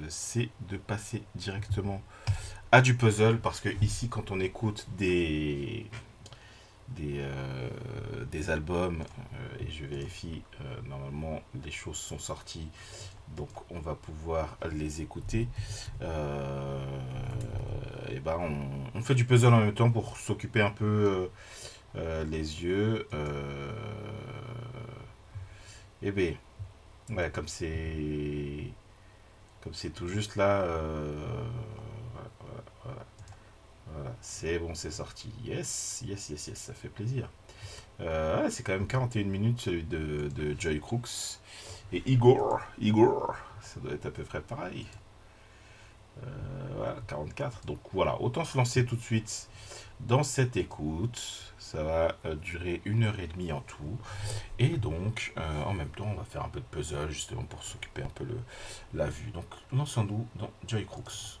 c'est de passer directement à du puzzle, parce que ici, quand on écoute des albums, et je vérifie, normalement les choses sont sorties, donc on va pouvoir les écouter. Et ben on fait du puzzle en même temps pour s'occuper un peu les yeux. Et ben ouais, comme c'est tout juste là. Voilà, voilà. C'est bon, c'est sorti. Yes, yes, yes, yes, ça fait plaisir. Ouais, c'est quand même 41 minutes celui de Joy Crooks. Et Igor, ça doit être à peu près pareil. Voilà, 44. Donc voilà, autant se lancer tout de suite dans cette écoute. Ça va durer 1 heure et demie en tout. Et donc, en même temps, on va faire un peu de puzzle justement pour s'occuper un peu la vue. Donc, lançons-nous dans Joy Crooks.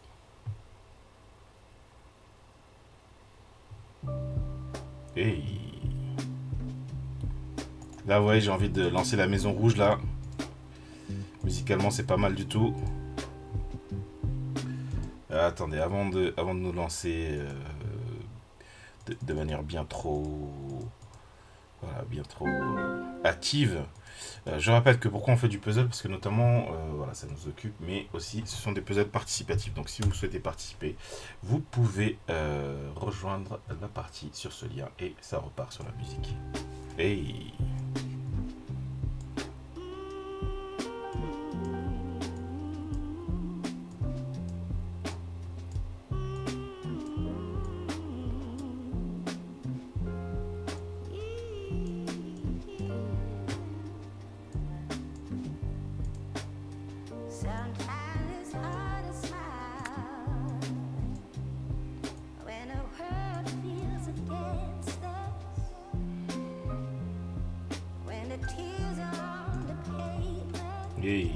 Et là, ouais, j'ai envie de lancer la Maison Rouge là. Musicalement, c'est pas mal du tout. Attendez, avant de nous lancer de manière bien trop, voilà, bien trop hâtive, je rappelle que pourquoi on fait du puzzle, parce que notamment, voilà, ça nous occupe, mais aussi ce sont des puzzles participatifs. Donc si vous souhaitez participer, vous pouvez rejoindre la partie sur ce lien et ça repart sur la musique. Et et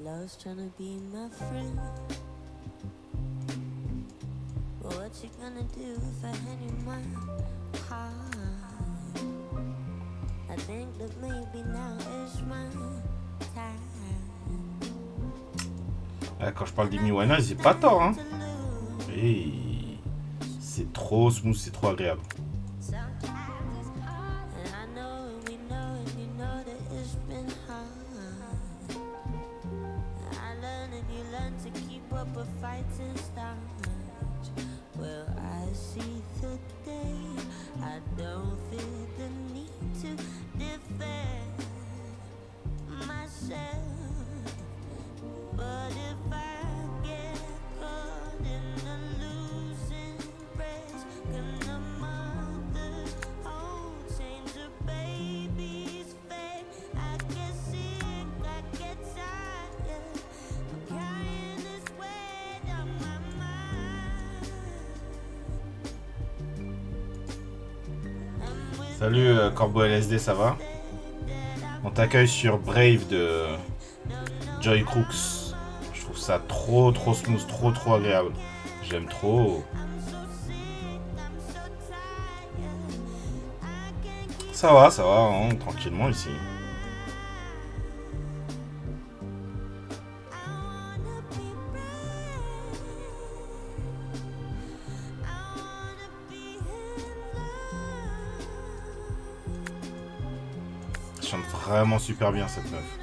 Love's trying to be my friend. But what you gonna do if I hand you my heart? I think that maybe now is my time. quand je parle d'Amy Winehouse, j'ai pas tort, hein. Et c'est trop smooth, c'est trop agréable. Salut Corbeau LSD, ça va? On t'accueille sur Brave de Joy Crooks. Je trouve ça trop smooth, trop agréable. J'aime trop. Ça va, hein, tranquillement ici. Elle chante vraiment super bien cette meuf.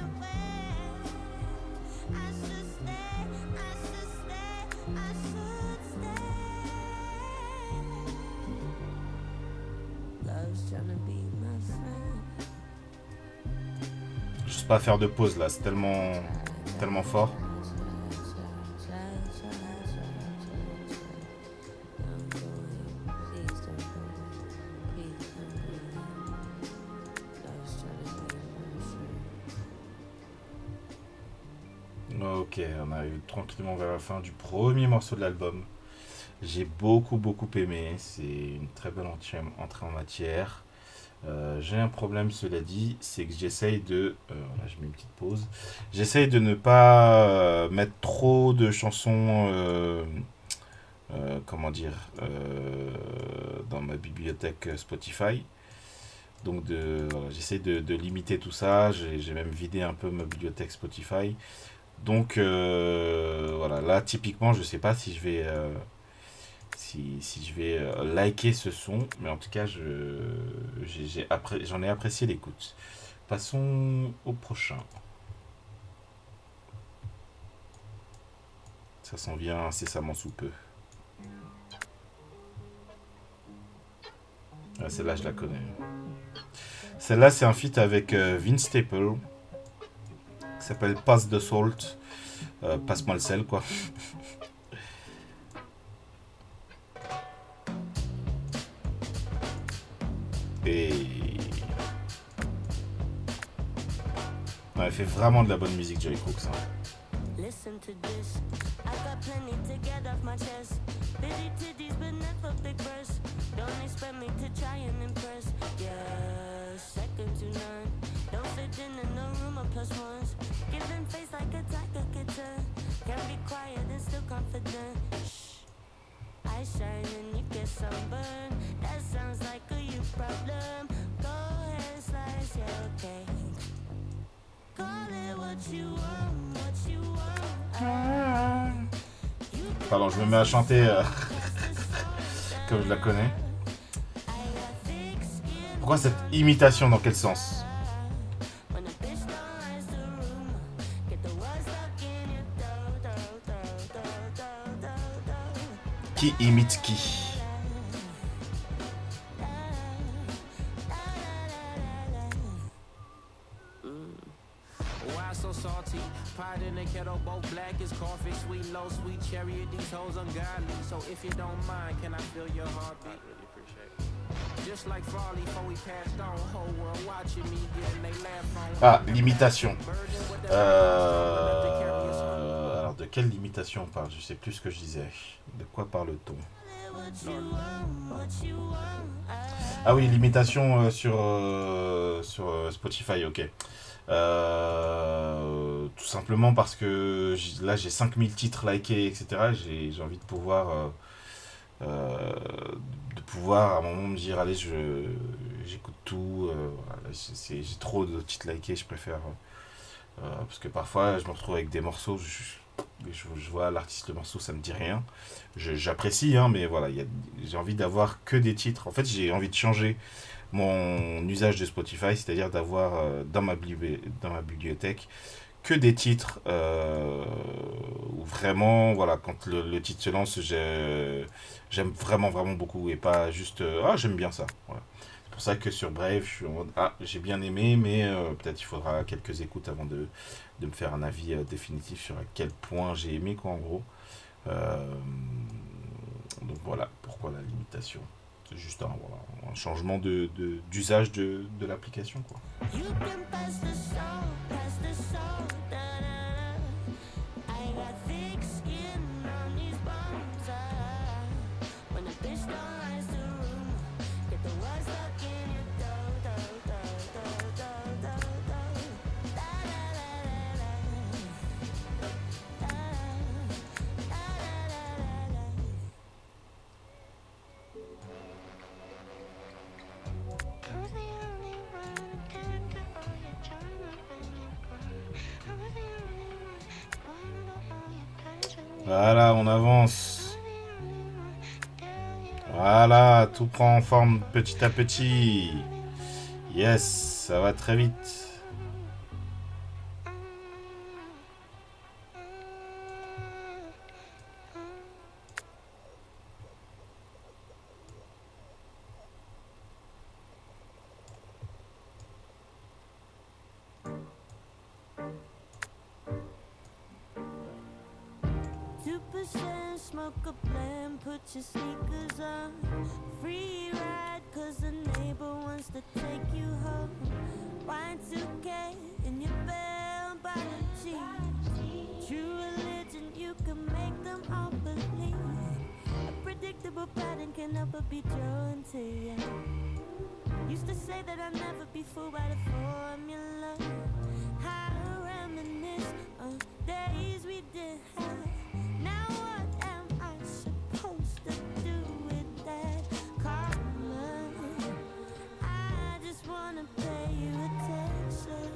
J'ose pas faire de pause là, c'est tellement fort. Ok, on arrive tranquillement vers la fin du premier morceau de l'album. J'ai beaucoup aimé. C'est une très belle entrée en matière. J'ai un problème, cela dit, c'est que j'essaye de. Voilà, je mets une petite pause. J'essaye de ne pas mettre trop de chansons. Comment dire dans ma bibliothèque Spotify. Donc voilà, j'essaie de limiter tout ça. J'ai même vidé un peu ma bibliothèque Spotify. Donc voilà, là typiquement, je sais pas si je vais si je vais liker ce son, mais en tout cas, j'en ai apprécié l'écoute. Passons au prochain. Ça s'en vient incessamment sous peu. Ah, celle-là, je la connais. Celle-là, c'est un feat avec Vince Staple, qui s'appelle Pass the Salt. Passe-moi le sel, quoi. Et. Ouais, elle fait vraiment de la bonne musique, Joy Crooks. Hein. Listen to this. I got plenty to get off my chest. Bitty titties, but never big breasts. Don't expect me to try and impress. Yeah, second to none. Don't fit in no room of plus ones. Giving face like a tiger kitten. Can be quiet and still confident. Shh. I shine and you get sunburned. That sounds like a you problem. Go ahead, slice, yeah, okay. Call it what you want, what you want. Pardon, je me mets à chanter comme je la connais. Pourquoi cette imitation, dans quel sens? Qui imite qui? So salty, pot in the kettle, both black as coffee, sweet, low, sweet cherry, these hoes ungodly. So if you don't mind, can I feel your heartbeat? I really appreciate it. Just like Farley, before we passed on, whole world watching me, getting they laugh on. Ah, l'imitation. Alors, de quelle limitation on parle? Je sais plus ce que je disais. De quoi parle-t-on? Ah oui, l'imitation sur Spotify, ok. Tout simplement parce que là j'ai 5000 titres likés, etc. J'ai envie de pouvoir à un moment me dire allez, j'écoute tout. Voilà, j'ai trop de titres likés, je préfère. Parce que parfois je me retrouve avec des morceaux, je vois l'artiste, le morceau, ça me dit rien. J'apprécie, hein, mais voilà, j'ai envie d'avoir que des titres. En fait, j'ai envie de changer mon usage de Spotify, c'est-à-dire d'avoir dans ma bibliothèque que des titres où vraiment, voilà, quand le titre se lance, j'aime vraiment beaucoup et pas juste ah, j'aime bien ça. Voilà. C'est pour ça que sur Brave, je suis en mode ah, j'ai bien aimé, mais peut-être il faudra quelques écoutes avant de me faire un avis définitif sur à quel point j'ai aimé, quoi, en gros. Donc voilà pourquoi la limitation. C'est juste un changement d'usage de l'application, quoi. Voilà, on avance. Voilà, tout prend forme petit à petit. Yes, ça va très vite. Smoke a plan, put your sneakers on. Free ride, cause the neighbor wants to take you home. Y2K in your bell apology. True religion, you can make them all believe. A predictable pattern can never be drawn to you. Used to say that I'd never be fooled by the formula. How reminisce on days we did have. Now what am I supposed to do with that karma? I just wanna pay you attention.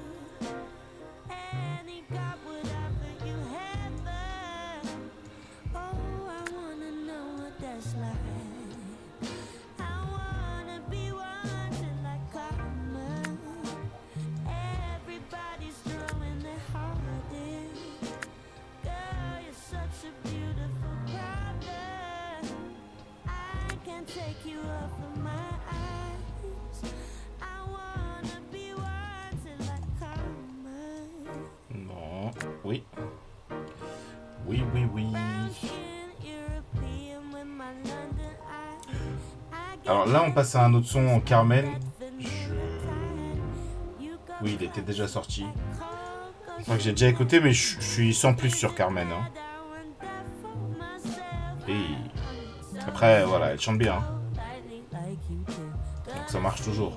Any God would offer you heaven. Oh, I wanna know what that's like. I wanna be wanted like karma. Everybody's throwing their heart in. Girl, you're such a beautiful problem. I can't take you off of my eyes. I wanna be wanted like karma. Non. Oui. Oui, oui, oui. Alors là, on passe à un autre son en Carmen. Oui, il était déjà sorti. Je crois que j'ai déjà écouté, mais je suis sans plus sur Carmen. Hein. Et après, voilà, elle chante bien. Hein. Donc ça marche toujours.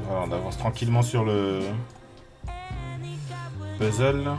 Voilà, on avance tranquillement sur le puzzle.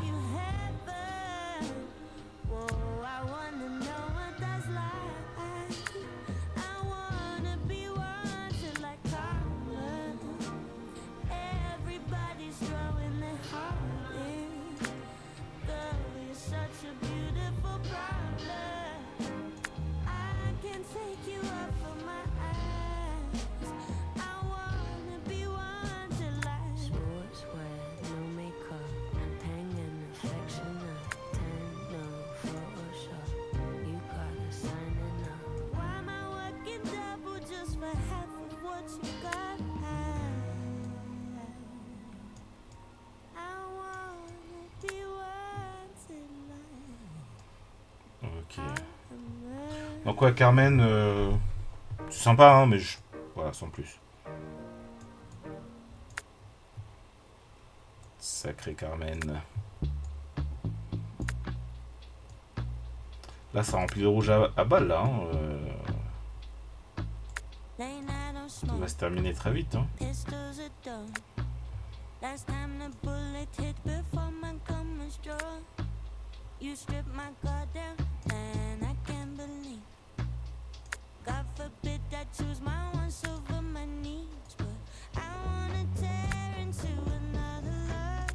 Ok. Donc ouais, Carmen, c'est sympa, hein, mais voilà, sans plus. Sacré Carmen. Là, ça remplit le rouge à balles, là. Hein, ça va se terminer très vite. Hein. You strip my guard down, and I can't believe. God forbid I choose my wants over my needs, but I wanna tear into another love.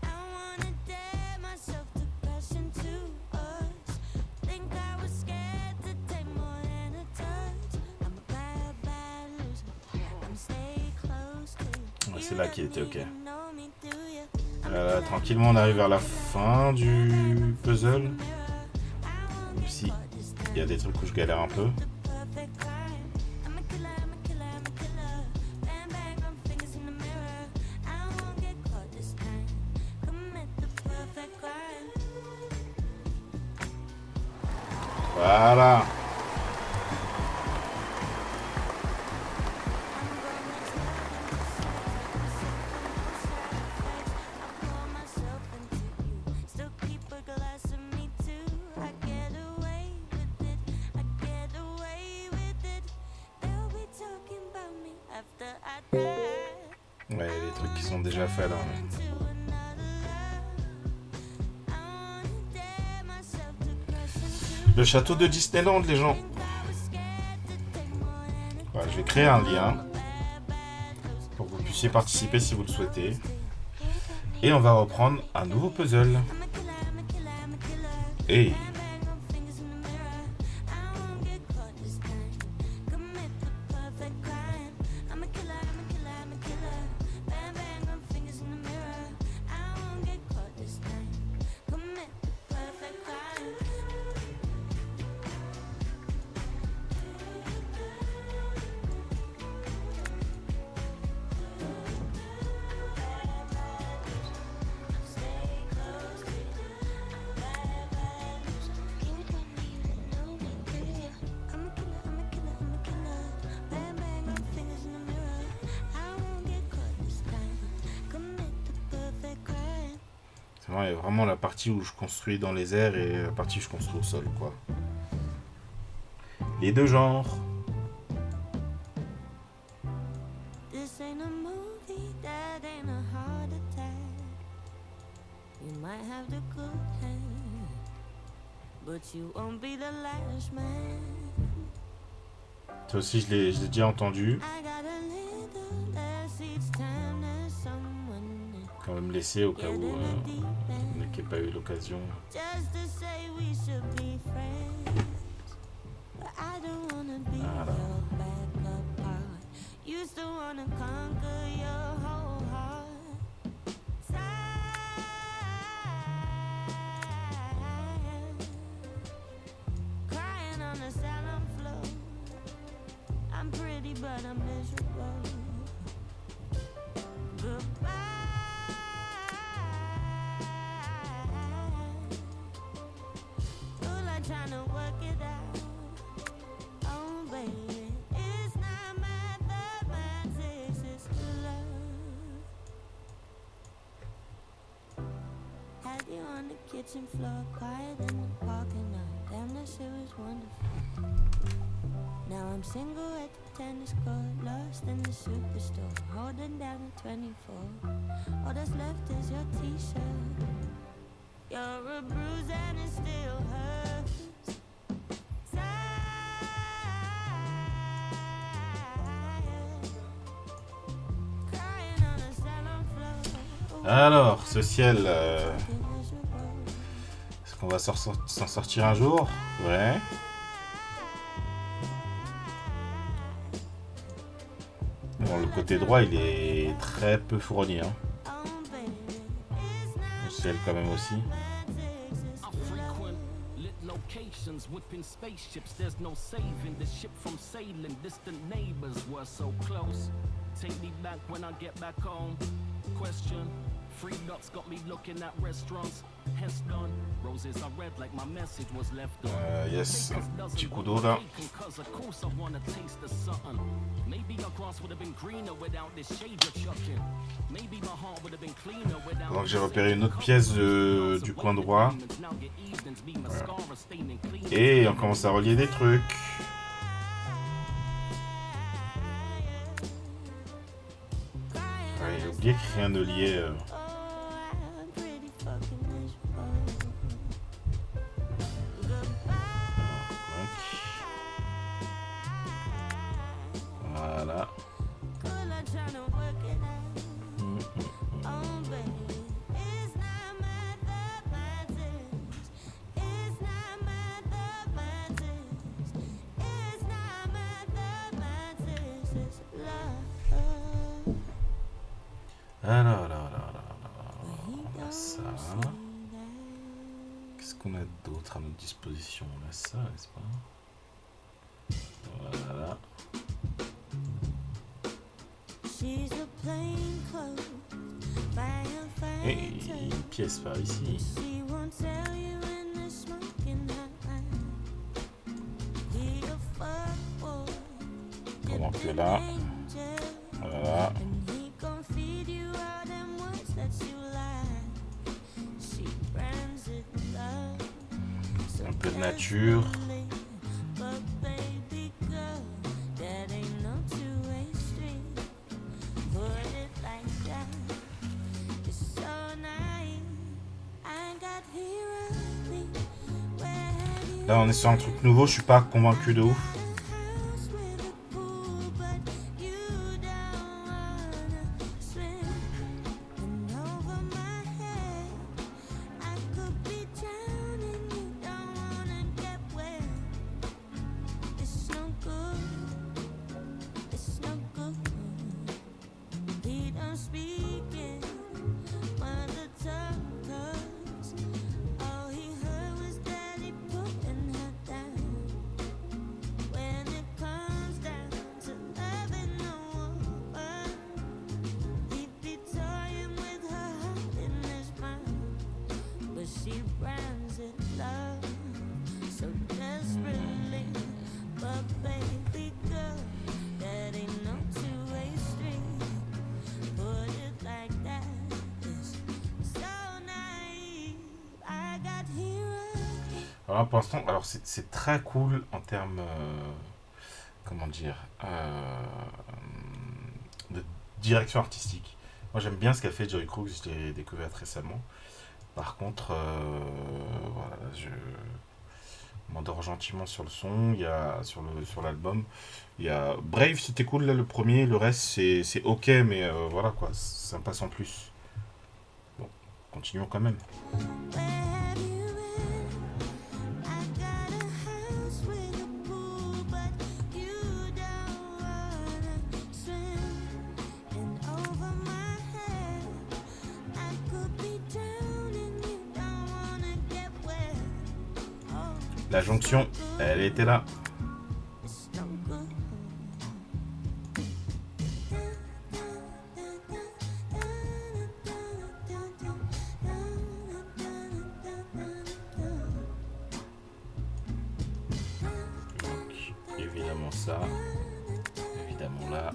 I wanna dare myself to crash into us. Think I was scared to take more than a touch. I'm a bad, bad loser. I'm stay close to you. C'est là qu'il était ok. Tranquillement, on arrive vers la fin du puzzle. Même si il y a des trucs où je galère un peu. Voilà. Ouais, les trucs qui sont déjà faits là. Le château de Disneyland, les gens. Voilà, je vais créer un lien pour que vous puissiez participer si vous le souhaitez. Et on va reprendre un nouveau puzzle. Et Il y a vraiment la partie où je construis dans les airs et la partie où je construis au sol, quoi. Les deux genres. This ain't a movie, that ain't a heart attack. You might have the good hand, but you won't be the last man. Ça aussi, je l'ai déjà entendu. I got a little less each time there's someone new. Quand même laissé au cas où on n'ait pas eu l'occasion. Just to say we should be friends, but I don't wanna be Voilà. your backup heart. Used to wanna conquer your whole heart. Crying on the salon floor. I'm pretty, but I'm miserable. Goodbye. Feel like trying to work it out. Oh, baby, it's not mathematics, it's love. Had you on the kitchen floor, quiet in the parking lot. Damn, that shit was wonderful. Now I'm single at the tennis court, lost in the superstore, holding down a 24. All that's left is your t-shirt. You're a bruise and it still hurts. Crying on the salon floor. Alors, ce ciel, est-ce qu'on va s'en sortir un jour? Ouais. Bon, le côté droit, il est très peu fourni, hein. Le ciel, quand même, aussi. Locations, whipping spaceships, there's no saving the ship from sailing. Distant neighbors were so close. Take me back when I get back home. Question. Free nuts got me looking at restaurants. Hence done. Roses are red like my message was left on. Yes, un petit coup d'eau là. Cause of course I wanna taste of something. Maybe our grass would have been greener without this shade you're chucking. Maybe my heart would have been cleaner without. Donc j'ai repéré une autre pièce du coin droit. Voilà. Et on commence à relier des trucs. Ouais, j'ai oublié que rien ne liait. Voilà. Alors, on a ça. Qu'est-ce qu'on a d'autre à notre disposition? On a ça, n'est-ce pas? Voilà. Et une pièce par ici. Pendant que là, voilà. Un peu de nature. Là on est sur un truc nouveau, je suis pas convaincu de ouf. Alors pour l'instant, alors c'est très cool en termes, comment dire, de direction artistique. Moi j'aime bien ce qu'a fait Joey Crooks, je l'ai découvert récemment. Par contre, voilà, je m'endors gentiment sur le son, il y a sur l'album. Il y a Brave, c'était cool là le premier, le reste c'est ok, mais voilà quoi, ça me passe en plus. Bon, continuons quand même. Where have you been? I got a house with a pool, but you don't wanna swim. And over my head, I could be drowning. You don't wanna get wet. Oh, La jonction, elle était là. it's no good. Donc, évidemment ça, évidemment là.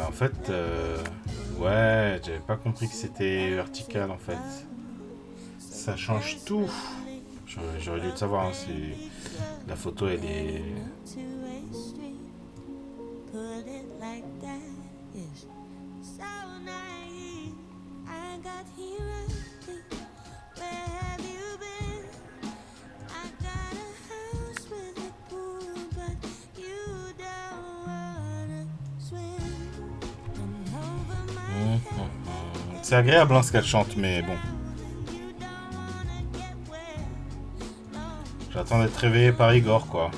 En fait, ouais, j'avais pas compris que c'était vertical en fait. Ça change tout. J'aurais dû le savoir, hein, la photo elle est... Put it like that is so naive. I got here early. Where have you been? I got a house with a pool, but you don't wanna swim. And over my head, C'est agréable hein, ce qu'elle chante, mais bon. you don't wanna get wet. No, J'attends d'être réveillé par Igor quoi.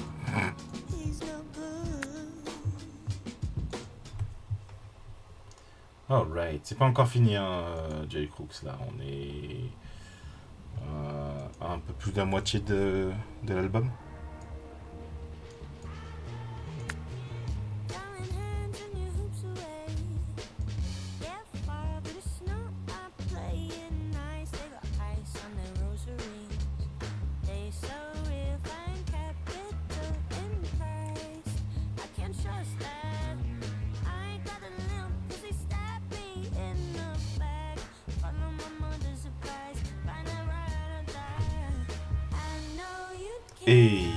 he's no good. Alright, c'est pas encore fini hein, Joey Crooks là. On est à un peu plus de la moitié de l'album. Throwing hands and your hoops away. They're far, but it's not. I play it nice. They got ice on their rosaries. They so real, find capital in Christ. I can't trust that. I ain't got a limp 'cause they stabbed me in the back. Follow my mother's advice. Find a ride or die. I know you Et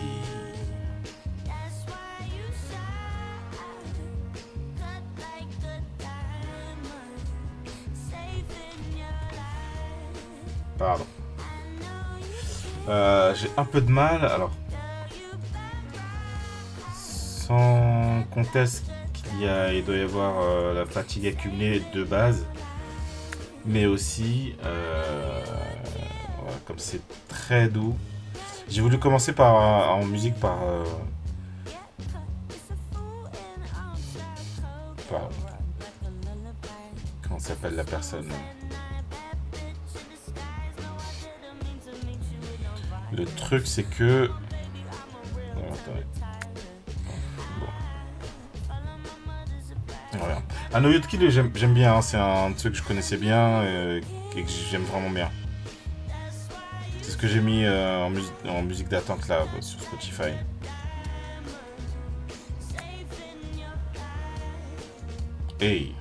That's why you shine, cut like a diamond, safe in your life. pardon. I know you J'ai un peu de mal. Alors, girl, you better sans conteste il doit y avoir la fatigue accumulée de base, mais aussi voilà, comme c'est très doux. J'ai voulu commencer en musique par get cut. It's a fool in all black coat. par- Like a lullaby. comment s'appelle la personne. And I bad bitch in disguise. No, I didn't mean to meet you with no vibe. Le truc c'est que Baby, I'm a real non, attendez. Tyler. Follow my mother's advice. Voilà. Ah, No Youth Kill, j'aime bien, hein, c'est un truc que je connaissais bien et que j'aime vraiment bien. C'est ce que j'ai mis en musique d'attente là sur Spotify. Hey.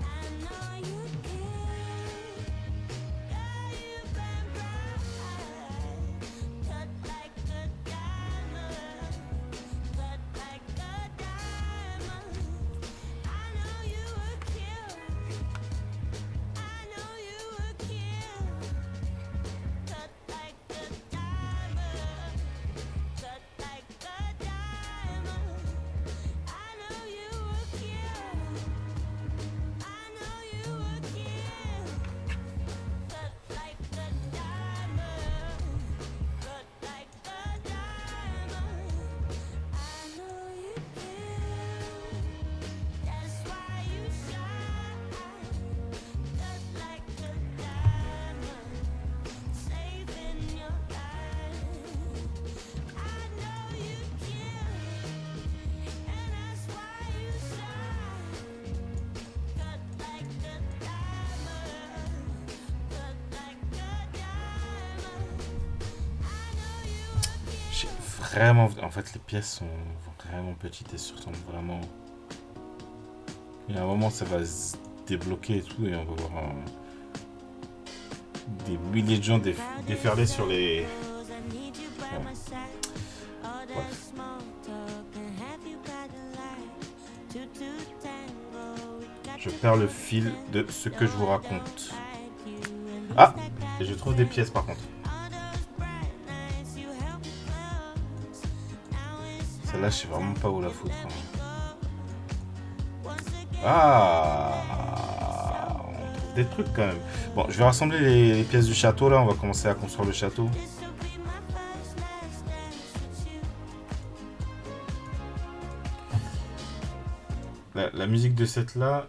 vraiment... En fait, les pièces sont vraiment petites et se ressemblent vraiment... Il y a un moment, ça va se débloquer et tout, et on va voir des milliers de gens déferler sur les... Ouais. Bref. Je perds le fil de ce que je vous raconte. Ah! Et je trouve des pièces par contre. Celle-là, je sais vraiment pas où la foutre. Ah! On trouve des trucs quand même. Bon, je vais rassembler les pièces du château là. On va commencer à construire le château. La musique de celle-là,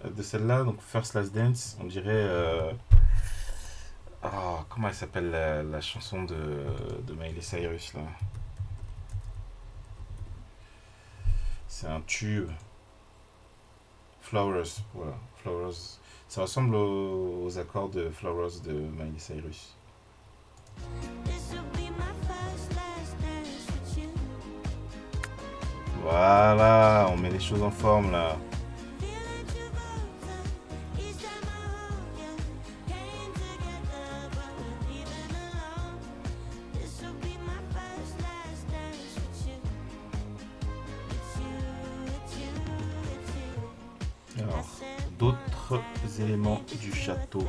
donc First Last Dance, on dirait... comment elle s'appelle la chanson de Miley Cyrus là? C'est un tube. Flowers, voilà. Flowers. Ça ressemble aux accords de Flowers de Miley Cyrus. Voilà, on met les choses en forme là. Alors, d'autres éléments du château.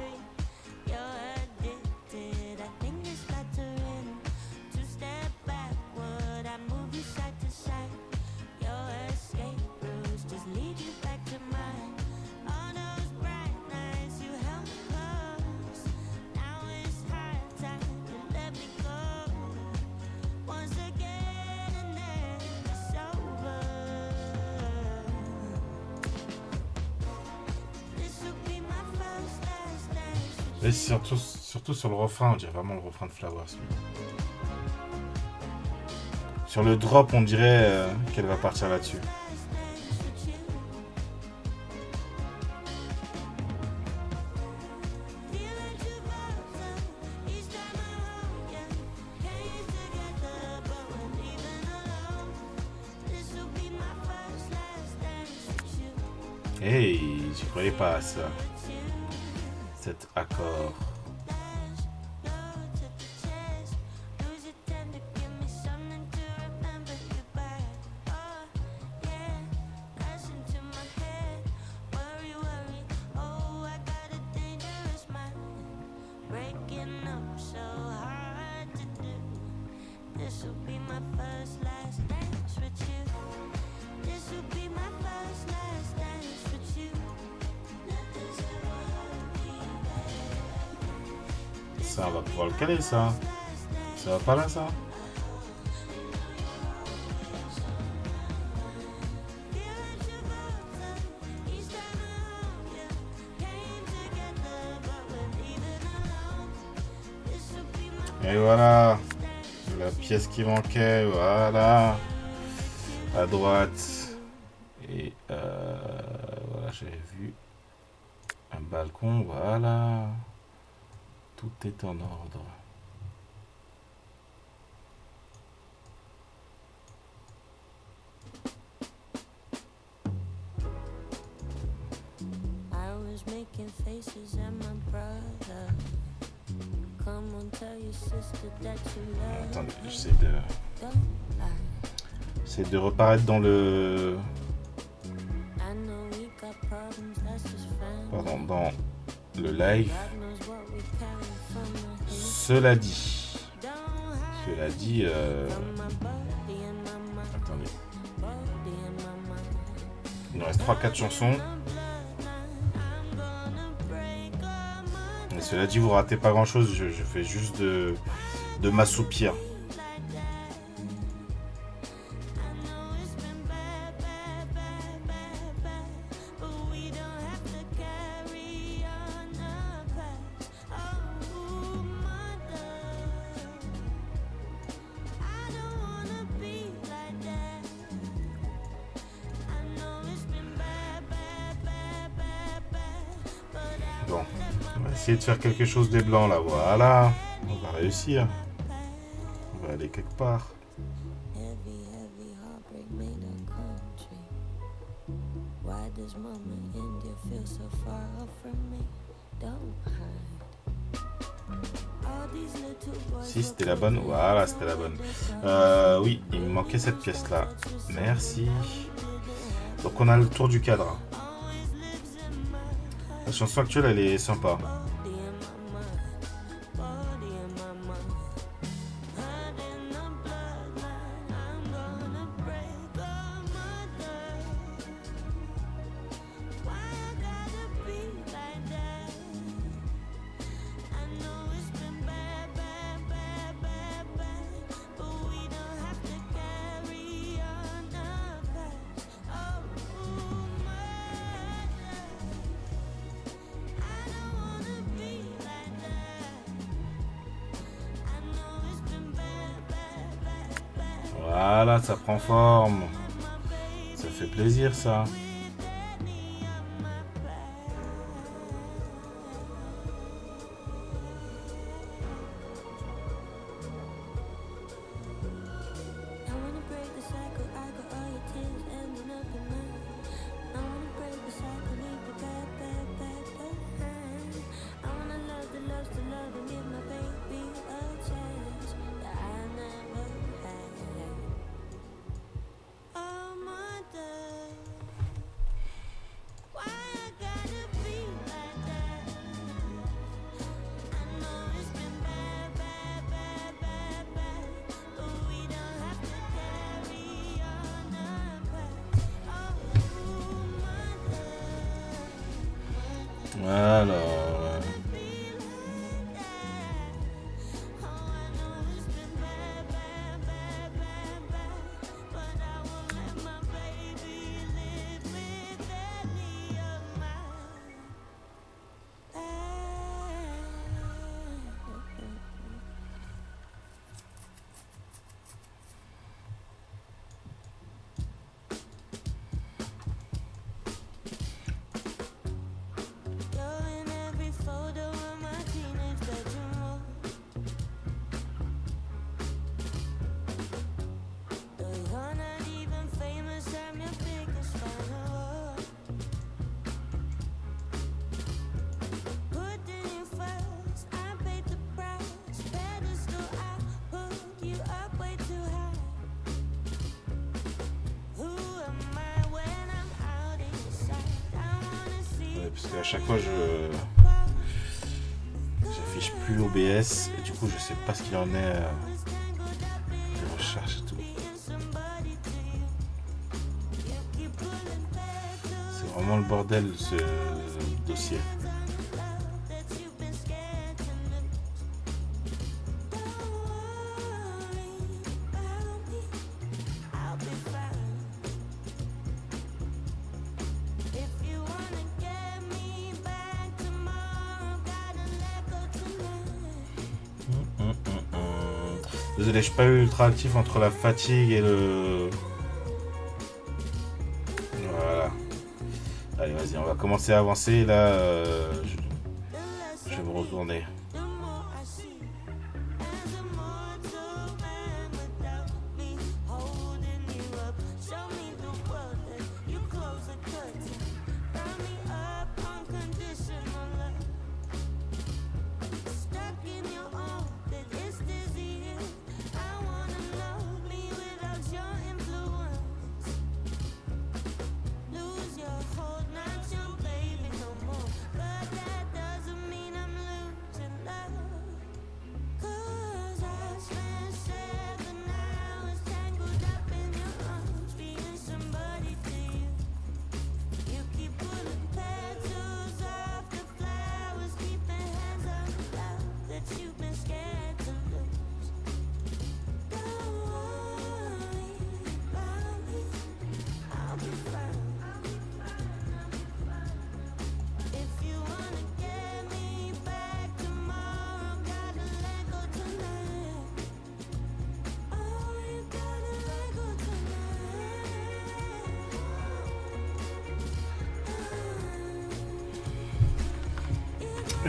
Et surtout sur le refrain, on dirait vraiment le refrain de Flowers. Sur le drop, on dirait qu'elle va partir là-dessus. Hey, j'y croyais pas à ça. Cet accord. Ça, on va pouvoir le caler, ça. Ça va pas là, ça? Et voilà. La pièce qui manquait, voilà. À droite. Et voilà, j'avais vu un balcon, voilà. Tout est en ordre. Attendez, j'essaie de reparaître dans le... Pardon, dans le live. Cela dit, attendez, il nous reste 3-4 chansons. Et cela dit, vous ratez pas grand chose, je fais juste de m'assoupir. Bon, on va essayer de faire quelque chose des blancs là, voilà. On va réussir. On va aller quelque part. moment and you feel so far off from me. Don't hide. All these little boys Si c'était la bonne, voilà, c'était la bonne. Oui, il me manquait cette pièce-là. Merci. Donc on a le tour du cadre. La chanson actuelle, elle est sympa. body in my mind, body in my mind. Heart in the bloodline, I'm gonna break all my days. Why I gotta be like that? I know it's been bad, bad, bad, bad, bad, but we don't have to carry on the past. Oh, my days. I don't wanna be like that. I know it's been bad, bad, bad, bad. Voilà, ça prend forme. Ça fait plaisir, ça. I wanna break the cycle, I got all your tears ending up in mine. I wanna break the cycle, leave the bad, bad, bad behind. I wanna love the loves to love and give my baby a chance that I never had. Oh my days, why I gotta be like that? I know it's been bad, bad, bad, bad, bad, but we don't have to carry on the past. Oh my days. Alors, You're in every photo of my teenage bedroom wall. Though you're not even famous, I'm your biggest fan of all. Putting you first, I paid the price. Pedestal, I put you up way too high. Who am I when I'm out in sight? I wanna see. ouais, parce qu'à chaque fois, j'affiche plus OBS et du coup, je sais pas ce qu'il en est des recherches et tout. C'est vraiment le bordel ce dossier. Désolé, je suis pas ultra actif entre la fatigue et le... Voilà. Allez, vas-y, on va commencer à avancer. Là, je vais me retourner.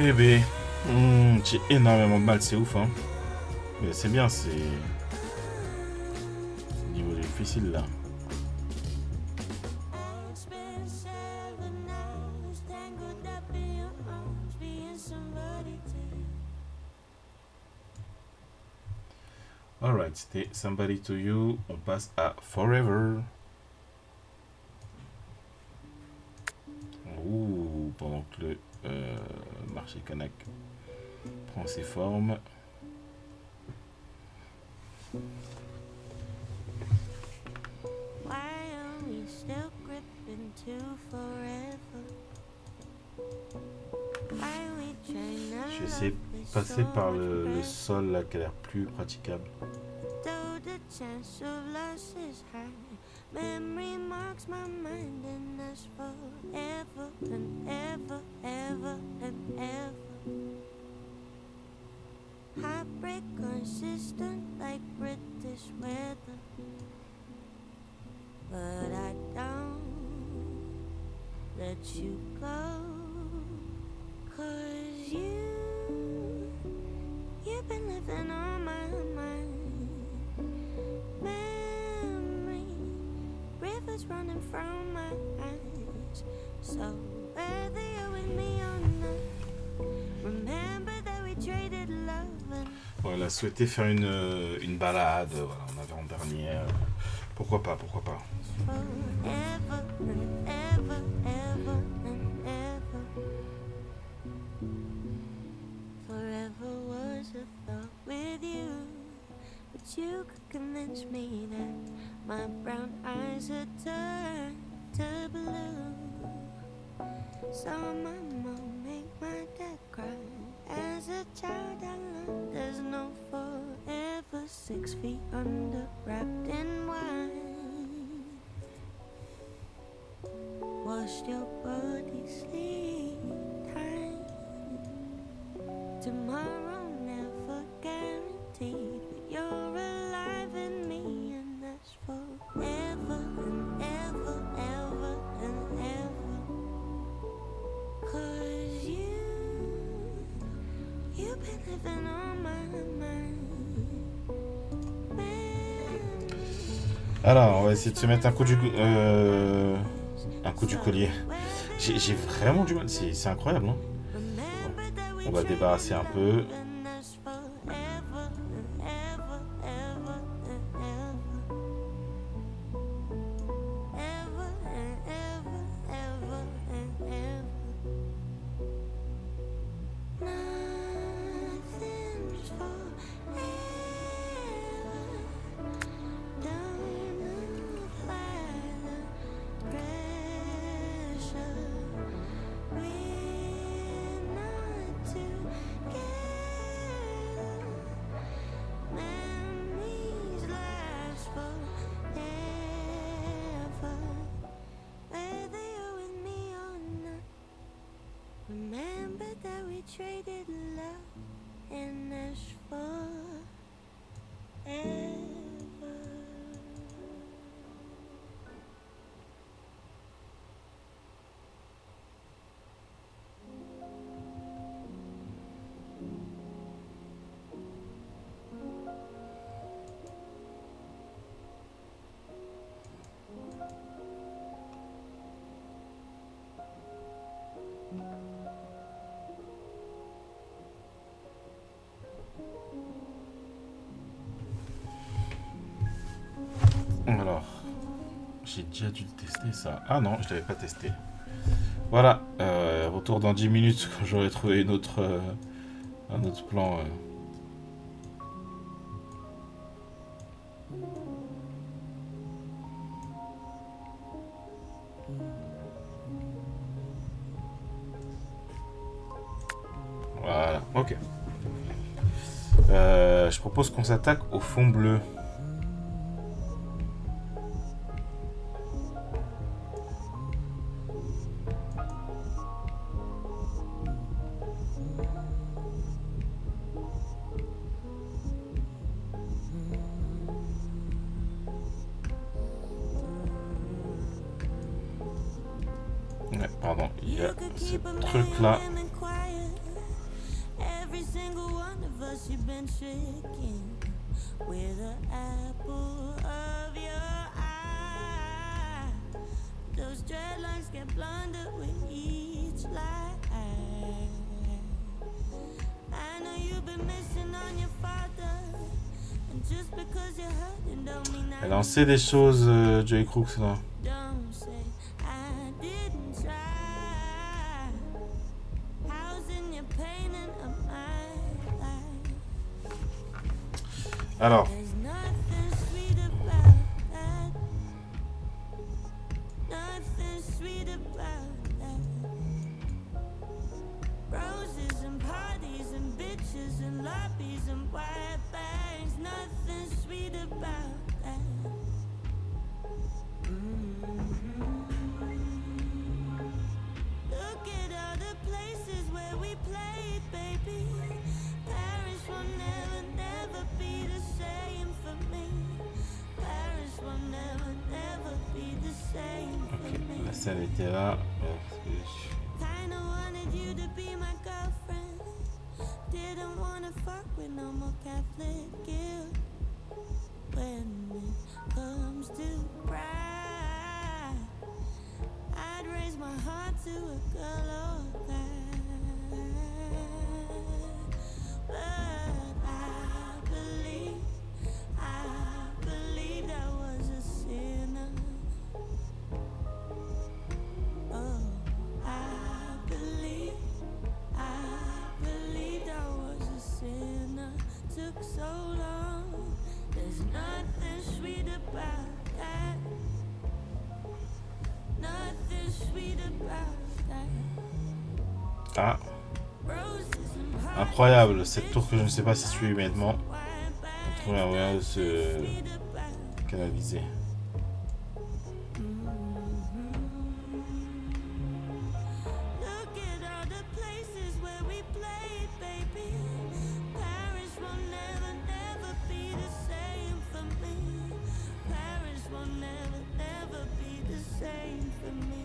Eh ben, j'ai énormément de mal, c'est ouf, hein. Mais c'est bien, c'est niveau difficile là. Alright, c'était Somebody to You. On passe à Forever. Ouh, pendant que le marché kanak prend ses formes. Why are we still gripping to forever? Why we trying to Je vais essayer love de this passer so par much le better? sol là qui a l'air plus praticable. Though the chance of loss is high, memory marks my mind and that's forever and ever, ever and ever. Heartbreak consistent like British weather, but I don't let you go, 'cause you've been living on my mind. Memory, rivers running from my eyes. So whether you're with me or not, remember that we traded love and Bon, elle a souhaité faire une balade, voilà, en avant-dernière. Pourquoi pas, pourquoi pas. forever and ever, ever and ever. Forever was a thought with you, but you could convince me that my brown eyes had turned to blue. Saw my mom make my dad cry. As a child I learned there's no forever. 6 feet under, wrapped in wine. Washed your body, sleep time. Tomorrow never guaranteed, but you're alive in me, and that's forever and ever, ever and ever. 'Cause you've been living on my mind. Alors, on va essayer de se mettre un coup du collier. J'ai vraiment du mal, c'est incroyable, hein. On va débarrasser un peu. Remember that we traded love and that's forever. Alors, j'ai déjà dû tester ça. Ah non, je l'avais pas testé. Voilà, retour dans 10 minutes quand j'aurai trouvé un autre plan. Voilà, ok. Je propose qu'on s'attaque au fond bleu. Ouais, pardon, il y a ce truc-là. Every single one of us, you've been shaking with the apple of your eye. Those dreadlocks get blunted with each lie. I know you've been missing on your father and Just because you're hurting don't mean Elle en sait des choses, Joey Crooks, là. don't say I didn't try. Housing your pain in my life. Alors, There's nothing sweet about that. Nothing sweet about that. Roses and parties and bitches and lobbies and white bags. Nothing sweet about that. Look at all the places where we played, baby. Paris will never, never be the same for me. Paris will never, never be the same for ok, me. la scène était là. Kinda wanted you to be my girlfriend. Didn't wanna fuck with no more Catholic guilt. When it comes to pride, I'd raise my heart to a girl or guy. But I believed I was a sinner. Oh, I believed I was a sinner. Took so long. There's nothing sweet about that. Nothing sweet about that. Ah, Roses and parties, incroyable, cette tour que je ne sais pas si tu es humainement. white bags, On trouve un moyen de se sweet about. canaliser. Look at all the places where we played, baby. Paris will never, never be the same for me. Paris will never, never be the same for me.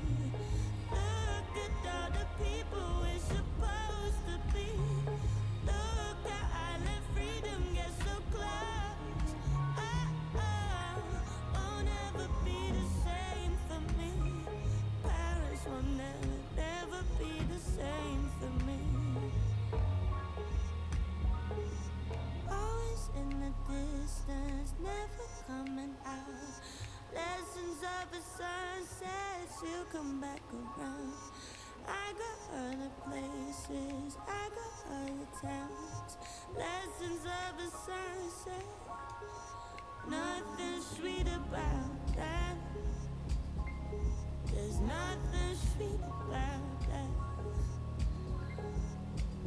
Look at all the people we're supposed to be. Look how I let freedom get so close. Won't ever be the same for me. Paris will never, never be the same for me. Always in the distance, never coming out. Lessons of a sunset, she'll come back around. I got other places, I got other towns. Lessons of a sunset, nothing sweet about that. There's nothing sweet about that.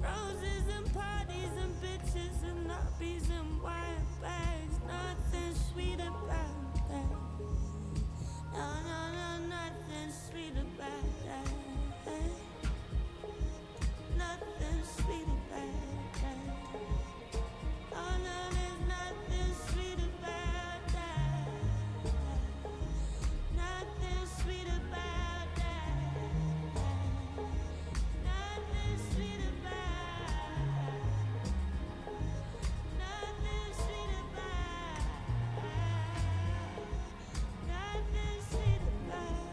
Roses and parties and bitches and lobbies and white bags. Nothing sweet about that. No, no, no, nothing sweet about that. Nothing sweet about that. Oh no, there's nothing sweet about that. Nothing sweet about that. Nothing sweet about. Nothing sweet about. Nothing sweet about.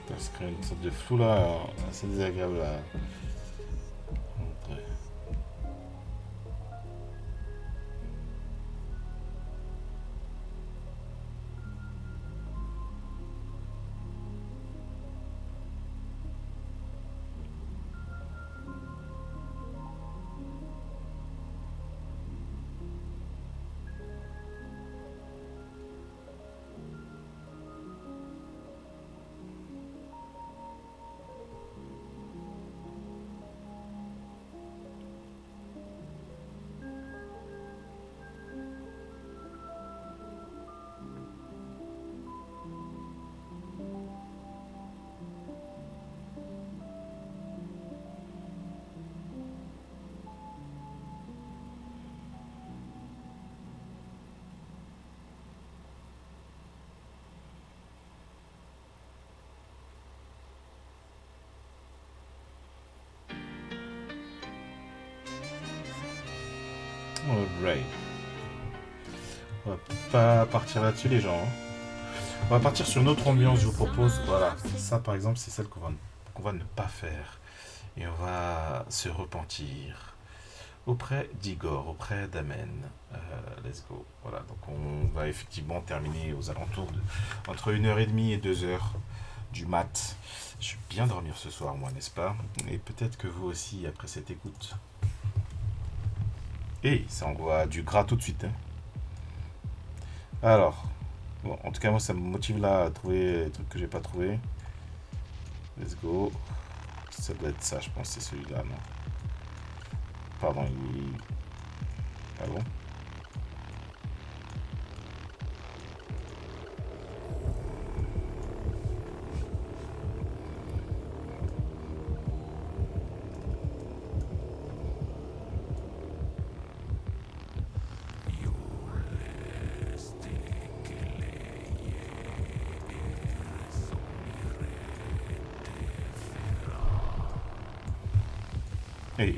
Parce qu'il y a une sorte de flou là, assez désagréable à montrer. Alright. On va pas partir là-dessus les gens. Hein. On va partir sur une autre ambiance, je vous propose. Voilà, ça par exemple c'est celle qu'on va ne pas faire. Et on va se repentir auprès d'Igor, auprès d'Amen. Let's go. Voilà, donc on va effectivement terminer aux alentours de entre 1h30 et 2h du mat. Je vais bien dormir ce soir, moi, n'est-ce pas? Et peut-être que vous aussi, après cette écoute. Et ça envoie du gras tout de suite. Hein. Alors, bon, en tout cas, moi, ça me motive là à trouver les trucs que j'ai pas trouvé. Let's go. Ça doit être ça, je pense, c'est celui-là, non? Pardon, il... Ah bon? Hey.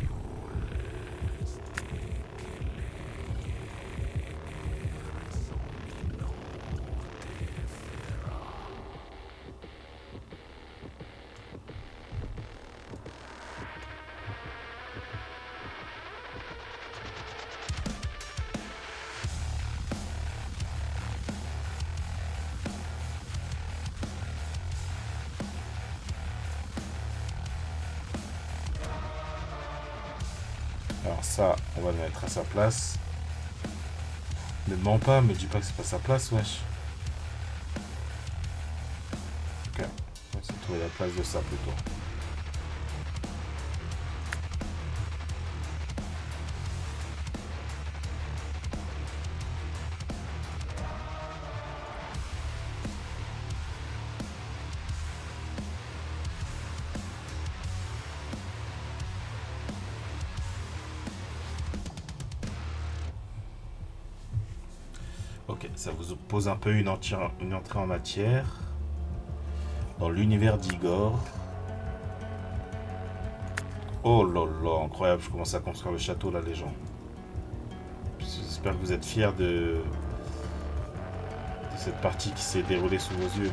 Alors ça, on va le mettre à sa place. Ne mens pas, me dis pas que c'est pas sa place, wesh. Ok, on va essayer de trouver la place de ça plutôt. Ok, ça vous pose un peu une entrée en matière dans l'univers d'Igor. Oh là là, incroyable, je commence à construire le château là, les gens. J'espère que vous êtes fiers de cette partie qui s'est déroulée sous vos yeux.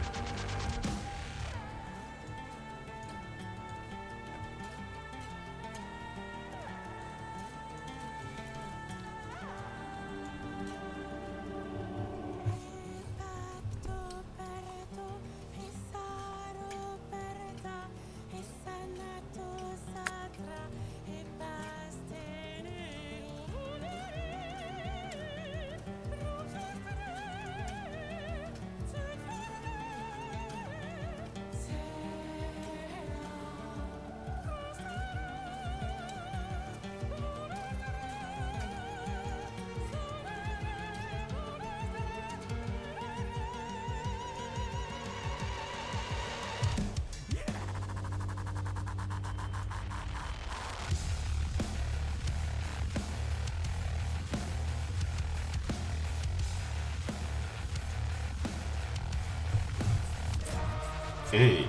Hey.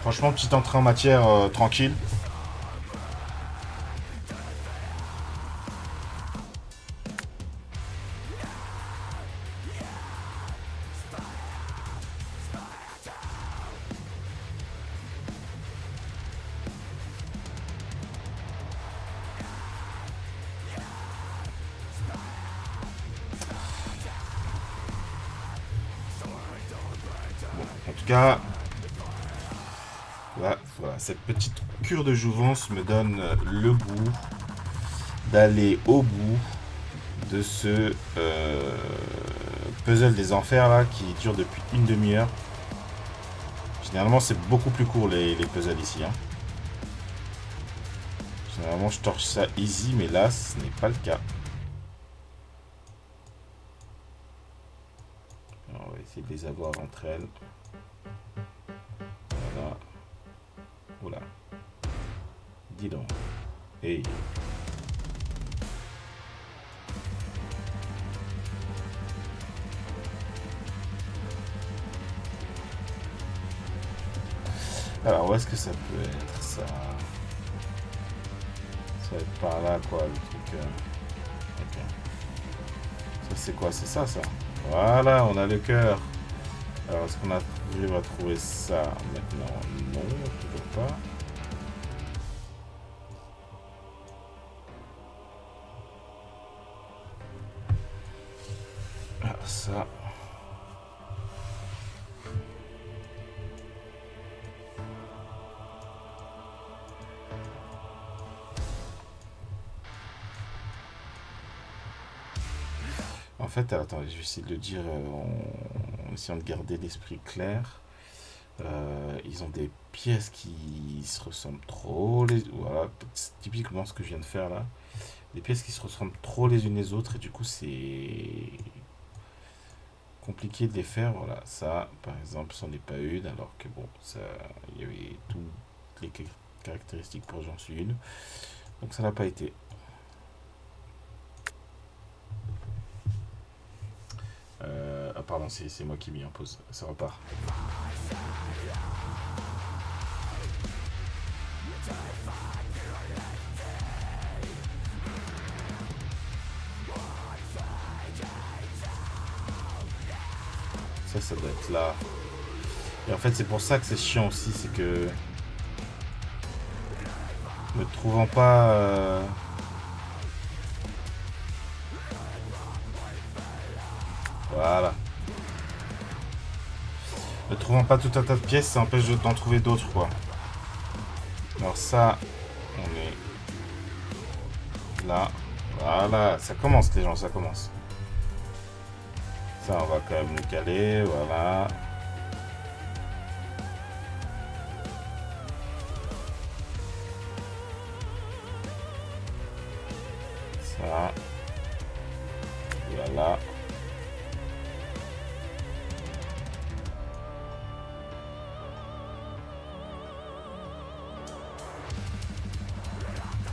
Franchement, petite entrée en matière tranquille. En tout cas, voilà, cette petite cure de jouvence me donne le goût d'aller au bout de ce puzzle des enfers là qui dure depuis une demi-heure. Généralement, c'est beaucoup plus court les puzzles ici. Hein. Généralement, je torche ça easy, mais là, ce n'est pas le cas. Alors, on va essayer de les avoir entre elles. Voilà. Oula. Dis donc. Hey. Alors, où est-ce que ça peut être, ça? Ça va être par là, quoi, le truc. Ok. Ça, c'est quoi? C'est ça, ça? Voilà, on a le cœur. Alors, est-ce qu'on arrive à trouver ça maintenant? Non, toujours pas. Ah, ça. En fait, attends, je vais essayer de le dire en essayant de garder l'esprit clair. Ils ont des pièces qui se ressemblent trop. Voilà, c'est typiquement ce que je viens de faire là. Des pièces qui se ressemblent trop les unes les autres et du coup c'est compliqué de les faire. Voilà, ça par exemple, c'en est pas une alors que bon, ça, il y avait toutes les caractéristiques pour j'en suis une. Donc ça n'a pas été. Ah pardon, c'est moi qui m'y impose. Ça repart. Ça doit être là. Et en fait, c'est pour ça que c'est chiant aussi, c'est que ne trouvant pas voilà. Ne trouvant pas tout un tas de pièces, ça empêche d'en trouver d'autres, quoi. Alors ça, on est là. Voilà, ça commence les gens, ça commence. Ça, on va quand même le caler, voilà. Ça. Voilà.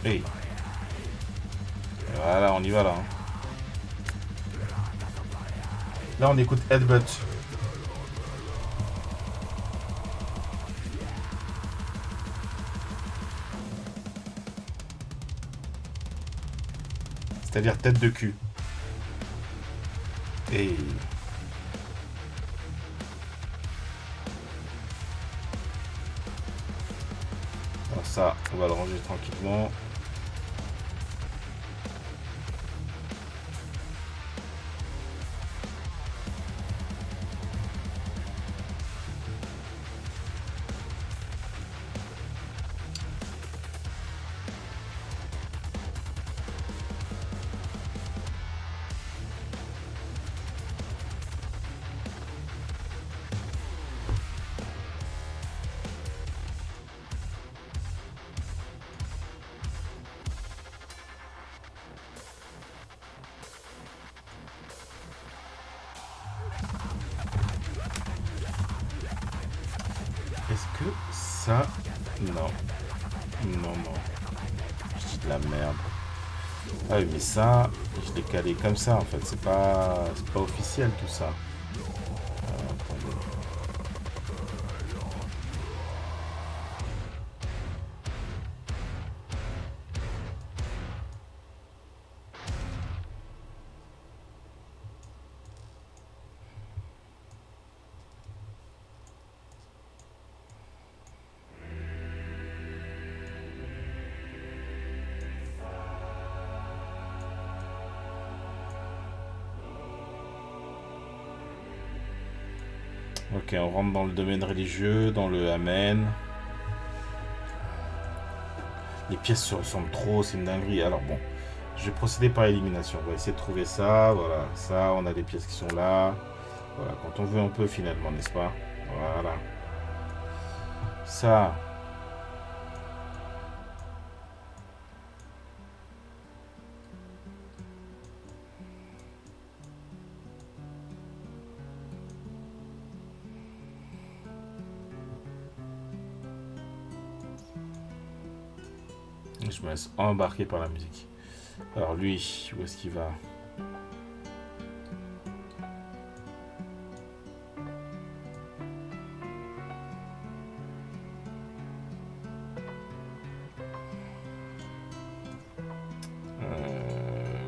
Hey. Voilà, on y va là. Hein. Là, on écoute Headbutt. C'est-à-dire tête de cul. Et alors ça, on va le ranger tranquillement. Est-ce que ça... Non. Non, non. Je dis de la merde. Ah oui, mais ça, je l'ai calé comme ça, en fait. C'est pas officiel, tout ça. Attendez. Ok, on rentre dans le domaine religieux, dans le Amen. Les pièces se ressemblent trop, c'est une dinguerie. Alors bon, je vais procéder par élimination. On va essayer de trouver ça. Voilà, ça, on a des pièces qui sont là. Voilà, quand on veut, on peut finalement, n'est-ce pas? Voilà. Ça. Je me laisse embarquer par la musique. Alors lui, où est-ce qu'il va?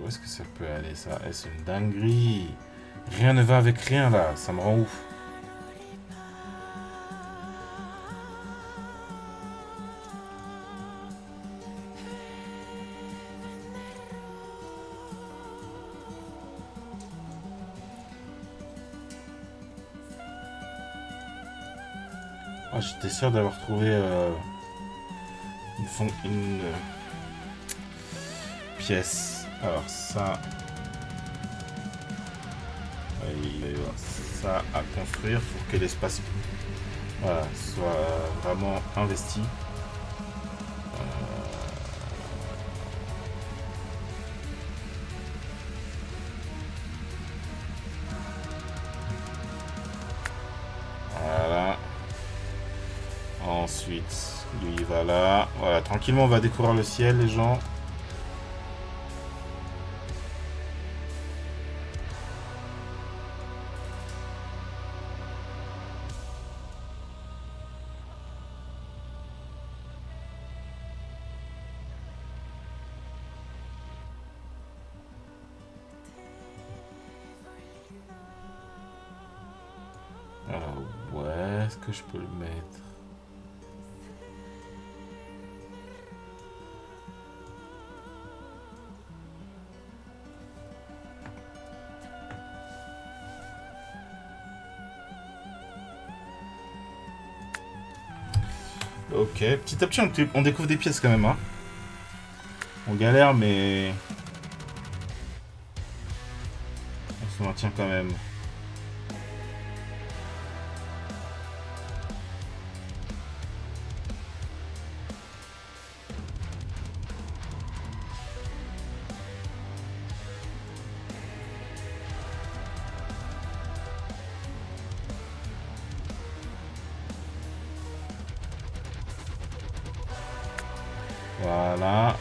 Où est-ce que ça peut aller ça? Est-ce une dinguerie? Rien ne va avec rien là, ça me rend ouf. Ah, j'étais sûr d'avoir trouvé une pièce. Alors ça... Ouais, il va y avoir ça à construire pour que l'espace voilà, soit vraiment investi. Voilà. Ensuite, lui il va là. Voilà, tranquillement on va découvrir le ciel les gens. Alors, ouais, est-ce que je peux le mettre? Ok, petit à petit on découvre des pièces quand même, hein. On galère mais... on se maintient quand même. Voilà.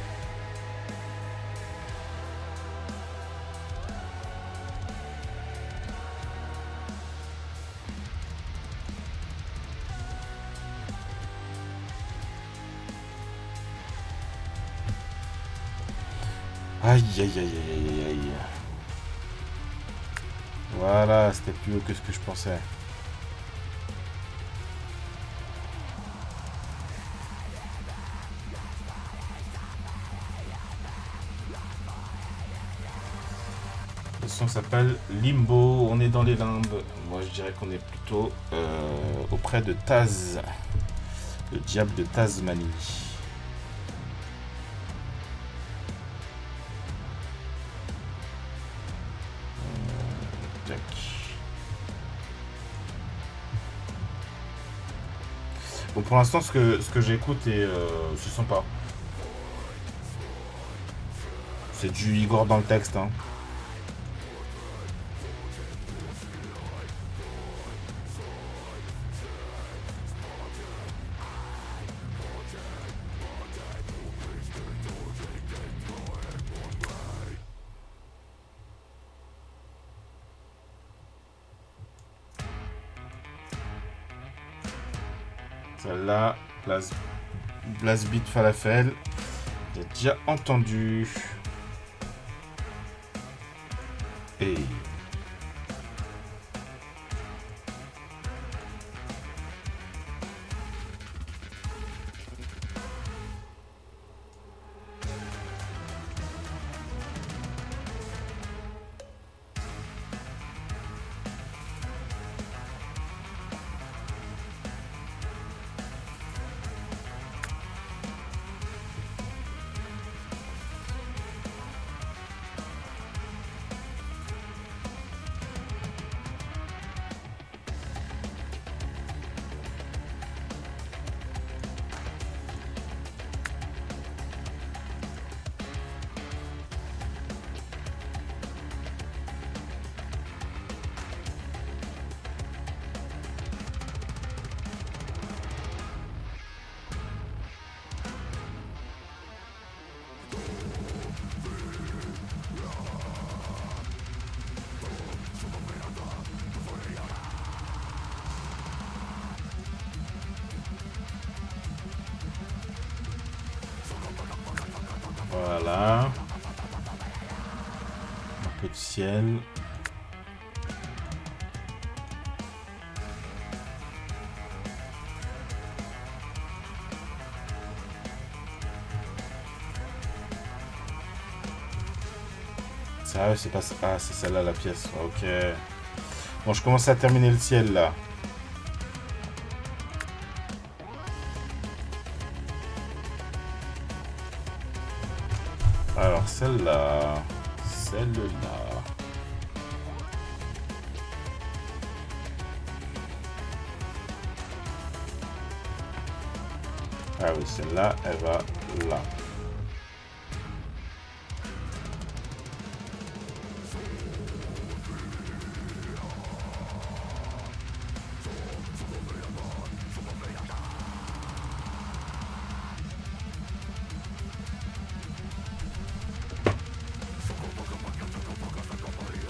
Aïe aïe aïe aïe aïe aïe. Voilà, c'était plus haut que ce que je pensais. Le son s'appelle Limbo, on est dans les limbes. Moi je dirais qu'on est plutôt auprès de Taz, le diable de Tasmanie. Tac. Bon pour l'instant ce que j'écoute est c'est sympa. C'est du Igor dans le texte hein. Celle-là, Blast Beat Falafel, j'ai déjà entendu. Et voilà. Un peu de ciel. Sérieux, c'est pas ça. Ah, c'est celle-là la pièce. Ok. Bon, je commence à terminer le ciel là. celle-là. Celle-là. Ah oui, celle-là, elle va là.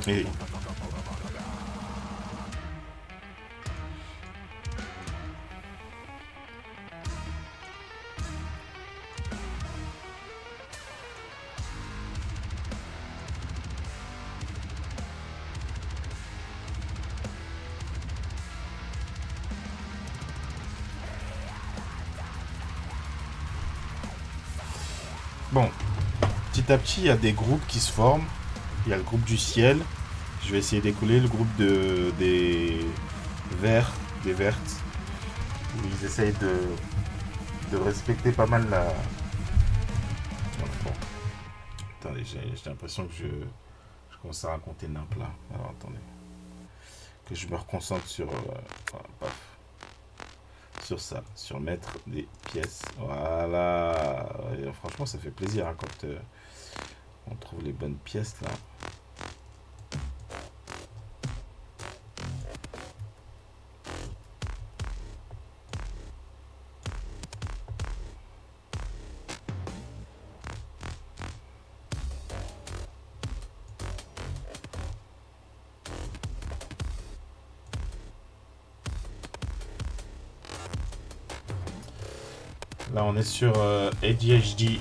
Et bon, petit à petit, il y a des groupes qui se forment. Il y a le groupe du ciel. Je vais essayer d'écouler le groupe des verts, des vertes. Où ils essayent de respecter pas mal la... Bon. Attendez, j'ai l'impression que je commence à raconter nimp là. Alors attendez. Que je me reconcentre sur... voilà, paf. Sur ça, sur mettre des pièces. Voilà. Et franchement, ça fait plaisir hein, quand on trouve les bonnes pièces là. Là, on est sur ADHD.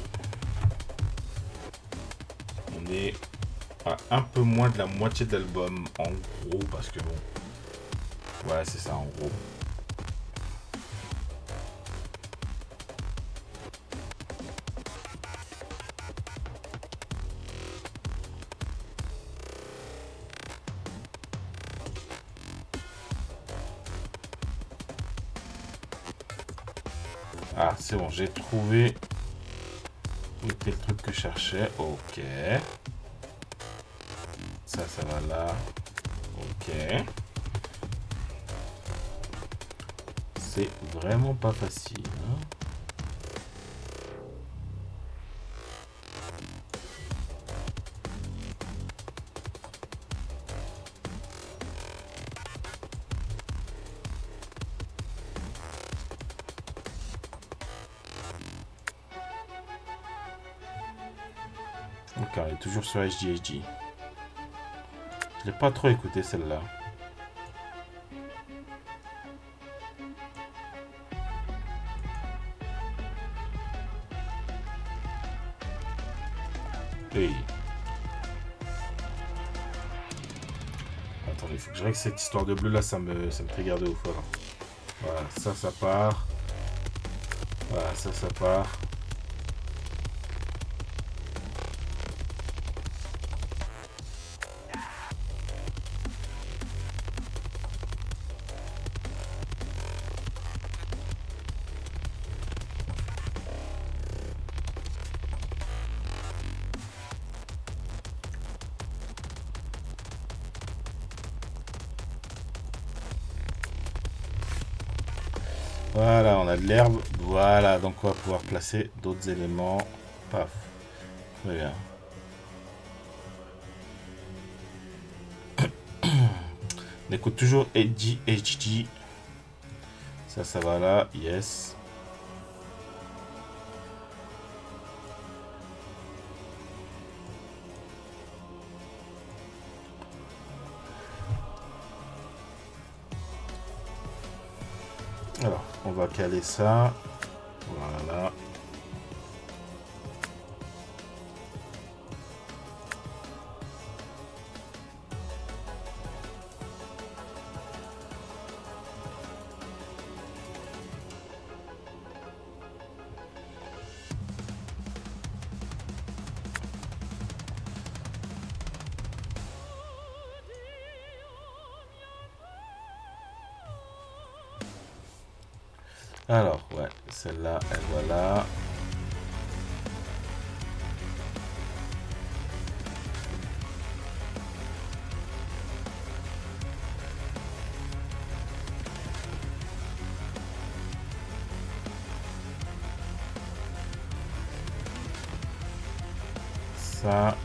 On est à un peu moins de la moitié de l'album, en gros, parce que bon... Ouais, c'est ça, en gros. Ah, c'est bon, j'ai trouvé où était le truc que je cherchais. Ok. Ça va là. Ok. C'est vraiment pas facile. Hein. Ok, on est toujours sur HDHD. Je l'ai pas trop écouté celle-là. Hey. Attendez, il faut que je règle cette histoire de bleu là, ça me trigger de ouf. Voilà, voilà ça part. Voilà, ça part. Voilà, on a de l'herbe. Voilà, donc on va pouvoir placer d'autres éléments. Paf. Très bien. On écoute toujours HG. Ça va là. Yes. Alors, on va caler ça. Voilà. Alors, ouais, celle-là, elle va là. ça.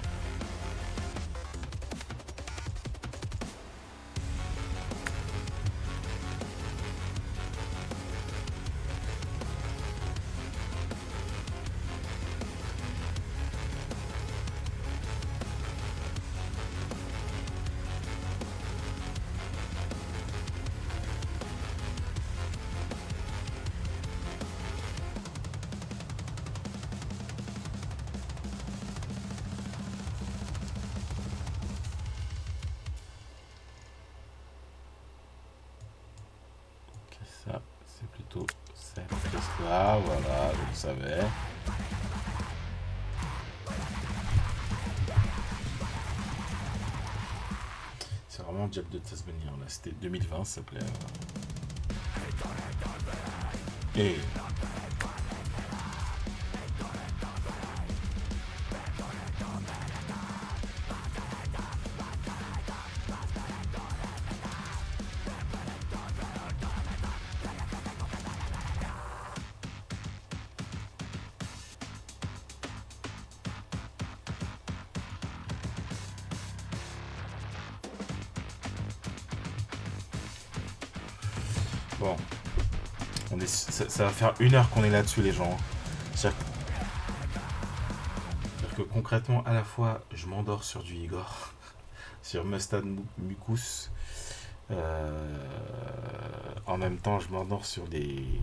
Ça, c'est plutôt cette pièce-là, voilà, je le savais. C'est vraiment Diable de Tasmanie, là, c'était 2020, ça s'appelait. Et... Bon, ça va faire 1 heure qu'on est là-dessus, les gens. C'est-à-dire que concrètement, à la fois, je m'endors sur du Igor, sur Mustad Mukus. En même temps, je m'endors sur le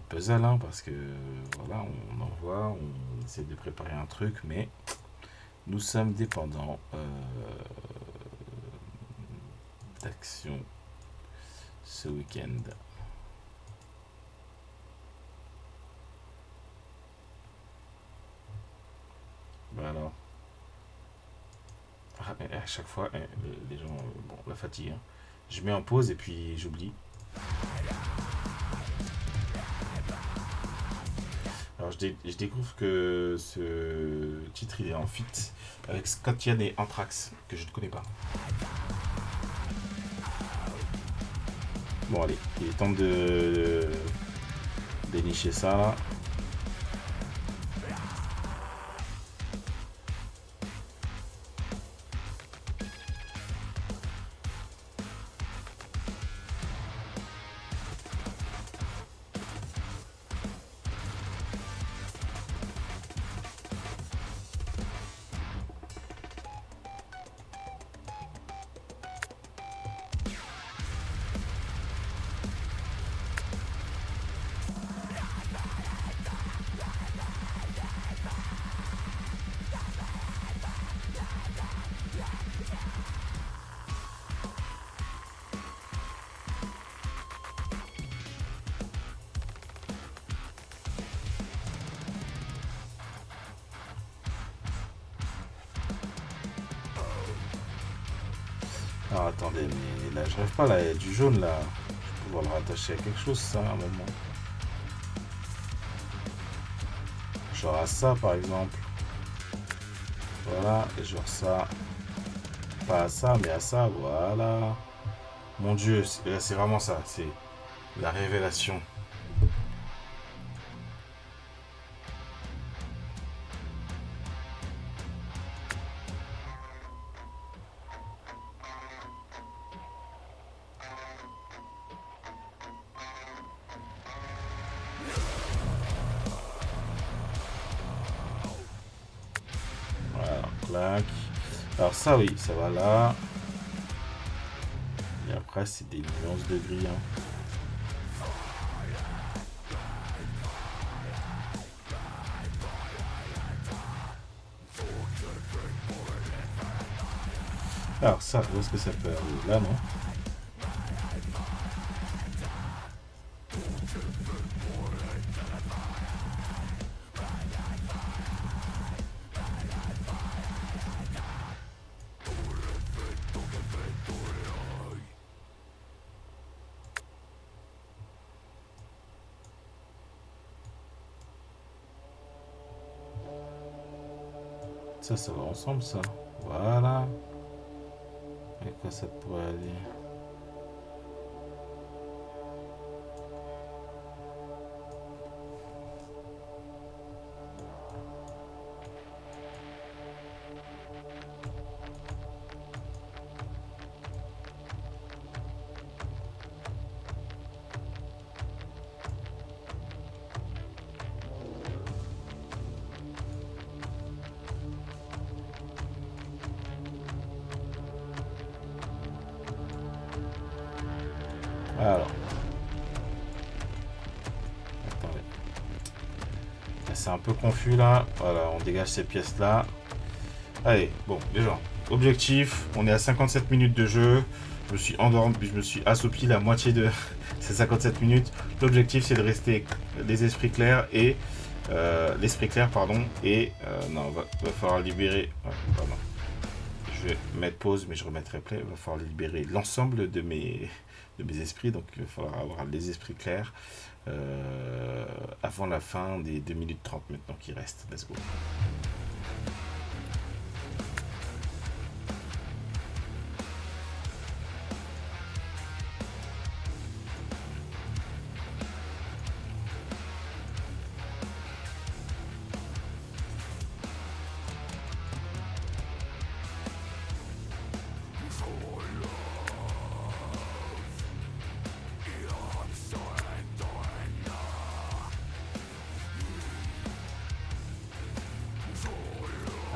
puzzle, hein, parce que voilà, on envoie, on essaie de préparer un truc, mais nous sommes dépendants d'action ce week-end. Ben alors, à chaque fois, les gens, bon, la fatigue, hein. Je mets en pause et puis j'oublie. Alors je découvre que ce titre il est en feat avec Scott Ian et Anthrax, que je ne connais pas. Bon allez, il est temps de dénicher ça là. Alors attendez, mais là j'arrive pas là, il y a du jaune là. Je vais pouvoir le rattacher à quelque chose ça à un moment. Genre à ça par exemple. Voilà, et genre ça. Pas à ça, mais à ça, voilà. Mon dieu, c'est vraiment ça, c'est la révélation. Clac. Alors ça oui, ça va là. Et après c'est des nuances de gris. Hein. Alors ça, où est-ce que ça peut aller? Là non. Ça va ensemble ça. Voilà. Et quoi ça pourrait aller? Alors. Attendez. C'est un peu confus là. Voilà, on dégage ces pièces là. Allez, bon, les gens. Objectif, on est à 57 minutes de jeu. Je me suis endormi, je me suis assoupi la moitié de ces 57 minutes. L'objectif, c'est de rester les esprits clairs et l'esprit clair, pardon. Et non, va falloir libérer. Pardon. Je vais mettre pause, mais je remettrai play. Il va falloir libérer l'ensemble de mes esprits. Donc, il va falloir avoir les esprits clairs avant la fin des 2 minutes 30 maintenant qui restent. Let's go.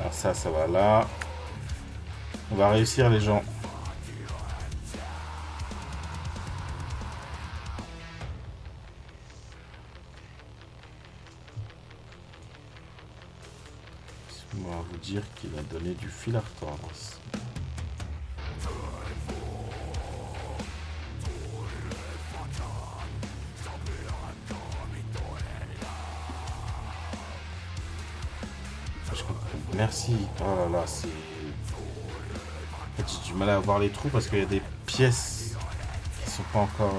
Alors ça va là. On va réussir les gens. On va vous dire qu'il a donné du fil à retordre. Merci. Oh là là, c'est... En fait, j'ai du mal à voir les trous parce qu'il y a des pièces qui sont pas encore...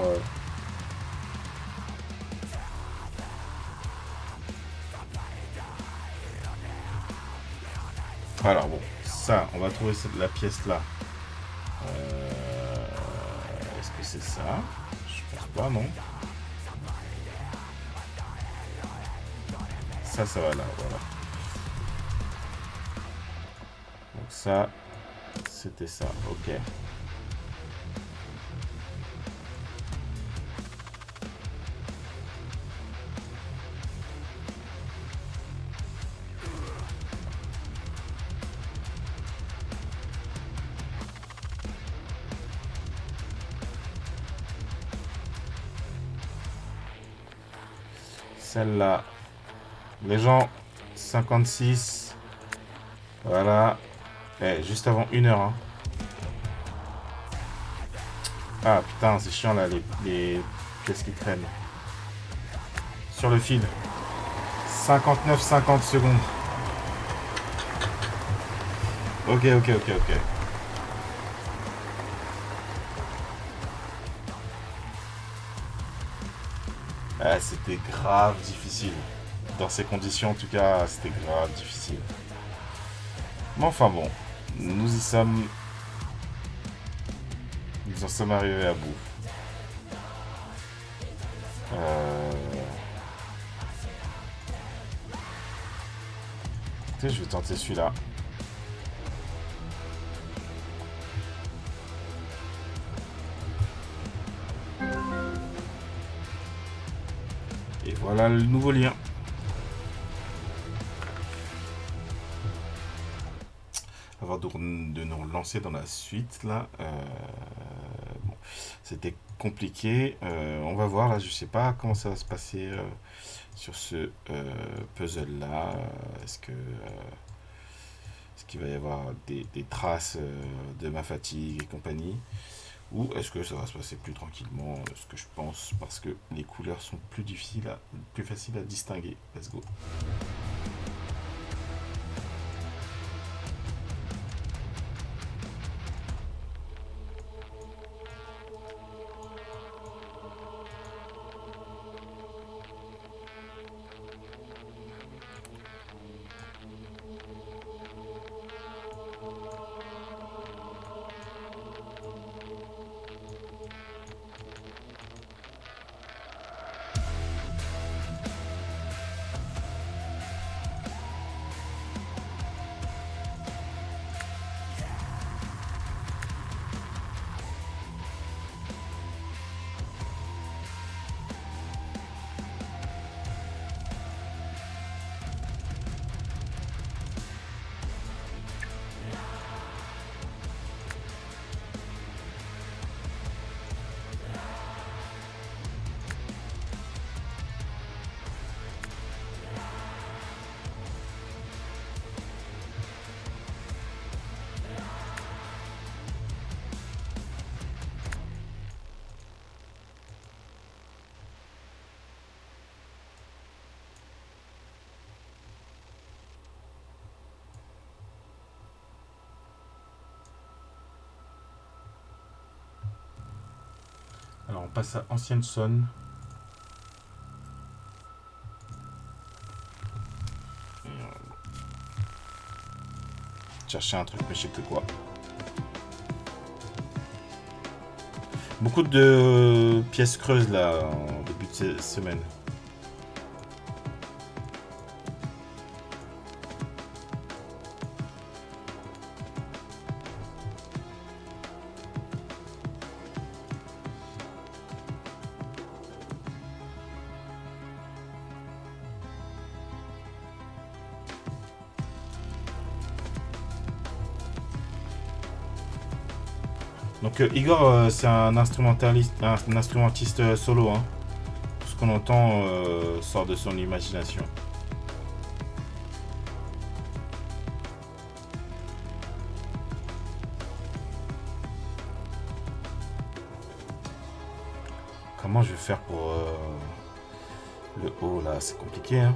Alors bon, ça, on va trouver la pièce là. Est-ce que c'est ça? Je pense pas, non. Ça va là, voilà. Donc ça, c'était ça, ok. Celle-là. Les gens, 56. Voilà. Juste avant 1 heure. Hein. Ah putain, c'est chiant là, les pièces qui traînent. Sur le fil. 59-50 secondes. Ok. Ah, c'était grave difficile. Dans ces conditions, en tout cas, c'était grave difficile. Mais enfin bon, nous y sommes. Nous en sommes arrivés à bout. Écoutez, je vais tenter celui-là. Et voilà le nouveau lien. Avant de nous lancer dans la suite, là, bon, c'était compliqué. On va voir, là, je sais pas comment ça va se passer sur ce puzzle-là. Est-ce qu'il va y avoir des traces de ma fatigue et compagnie? Ou est-ce que ça va se passer plus tranquillement? Ce que je pense, parce que les couleurs sont plus faciles à distinguer. Let's go. Alors on passe à Ancienne Sonne. Chercher un truc, mais je sais plus quoi. Beaucoup de pièces creuses là en début de cette semaine. Donc Igor, c'est un instrumentiste solo. Hein. Tout ce qu'on entend sort de son imagination. Comment je vais faire pour le haut là? C'est compliqué. Hein.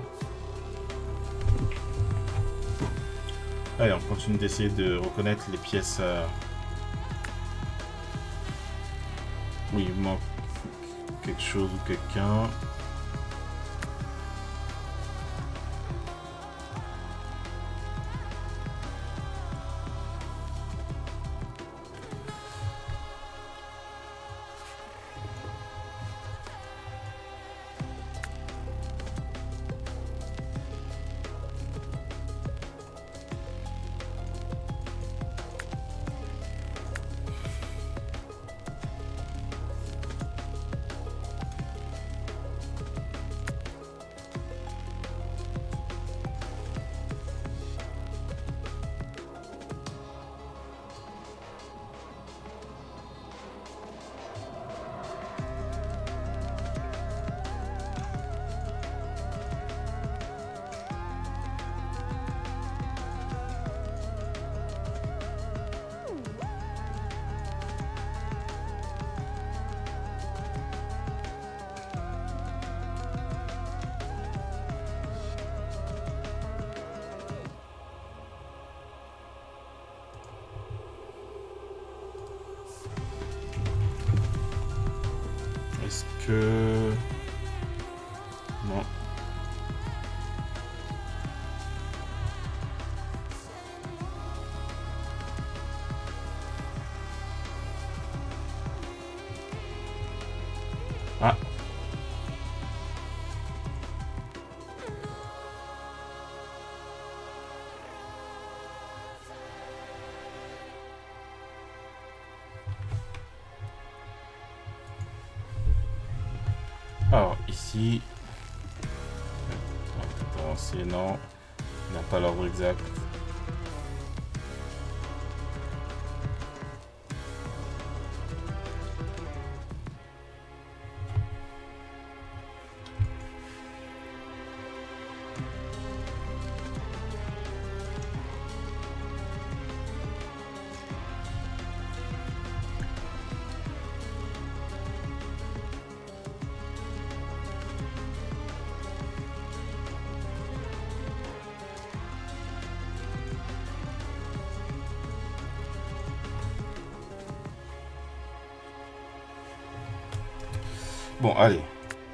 Allez, on continue d'essayer de reconnaître les pièces. Oui, il manque quelque chose ou quelqu'un. Est-ce que... Non. Ah. Alors, ici... On va avancer, non. Il n'a pas l'ordre exact. Bon, allez.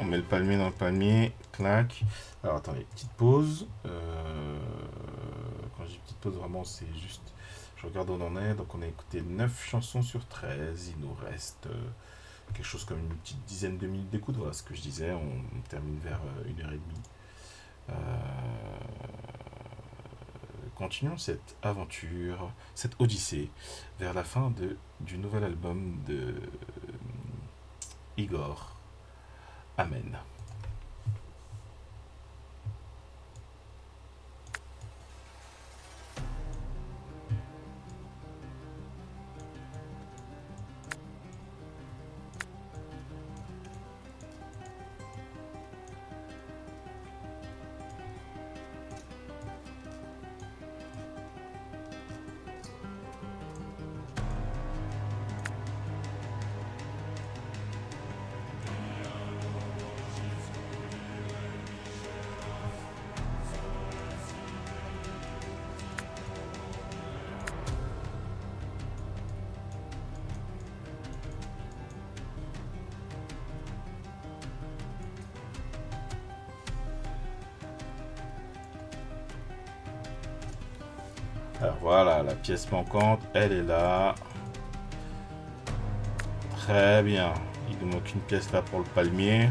On met le palmier dans le palmier. Clac. Alors, attendez. Petite pause. Quand je dis petite pause, vraiment, c'est juste... Je regarde où on en est. Donc, on a écouté 9 chansons sur 13. Il nous reste quelque chose comme une petite dizaine de minutes d'écoute. Voilà ce que je disais. On termine vers 1h30. Continuons cette aventure, cette odyssée, vers la fin du nouvel album de Igor. Amen. Alors voilà, la pièce manquante, elle est là. Très bien. Il nous manque une pièce là pour le palmier.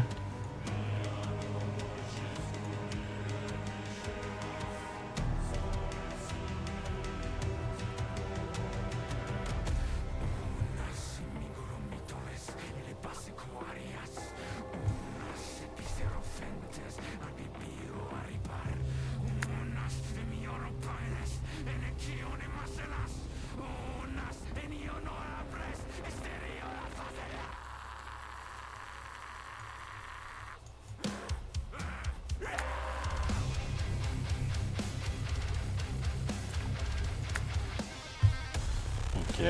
Ok.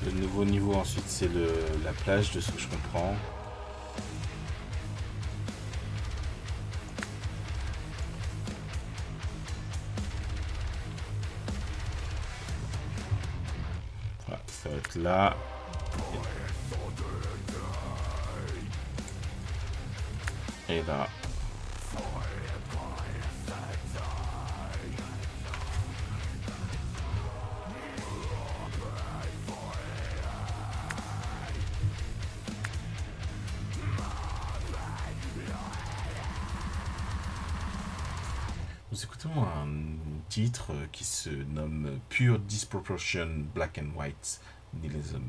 Le nouveau niveau ensuite c'est la plage de ce que je comprends. Voilà, ça va être là. Et là. Nous écoutons un titre qui se nomme Pure Disproportion Black and White Nihilism.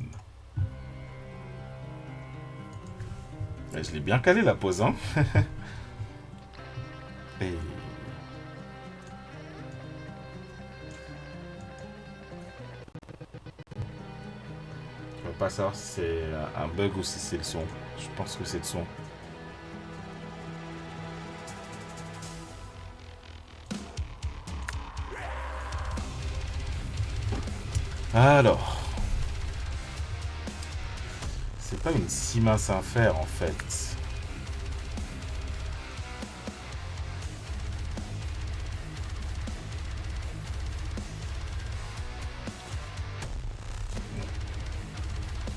Et je l'ai bien calé la pause, hein. Et... je ne peux pas savoir si c'est un bug ou si c'est le son. Je pense que c'est le son. Alors, c'est pas une si mince affaire en fait.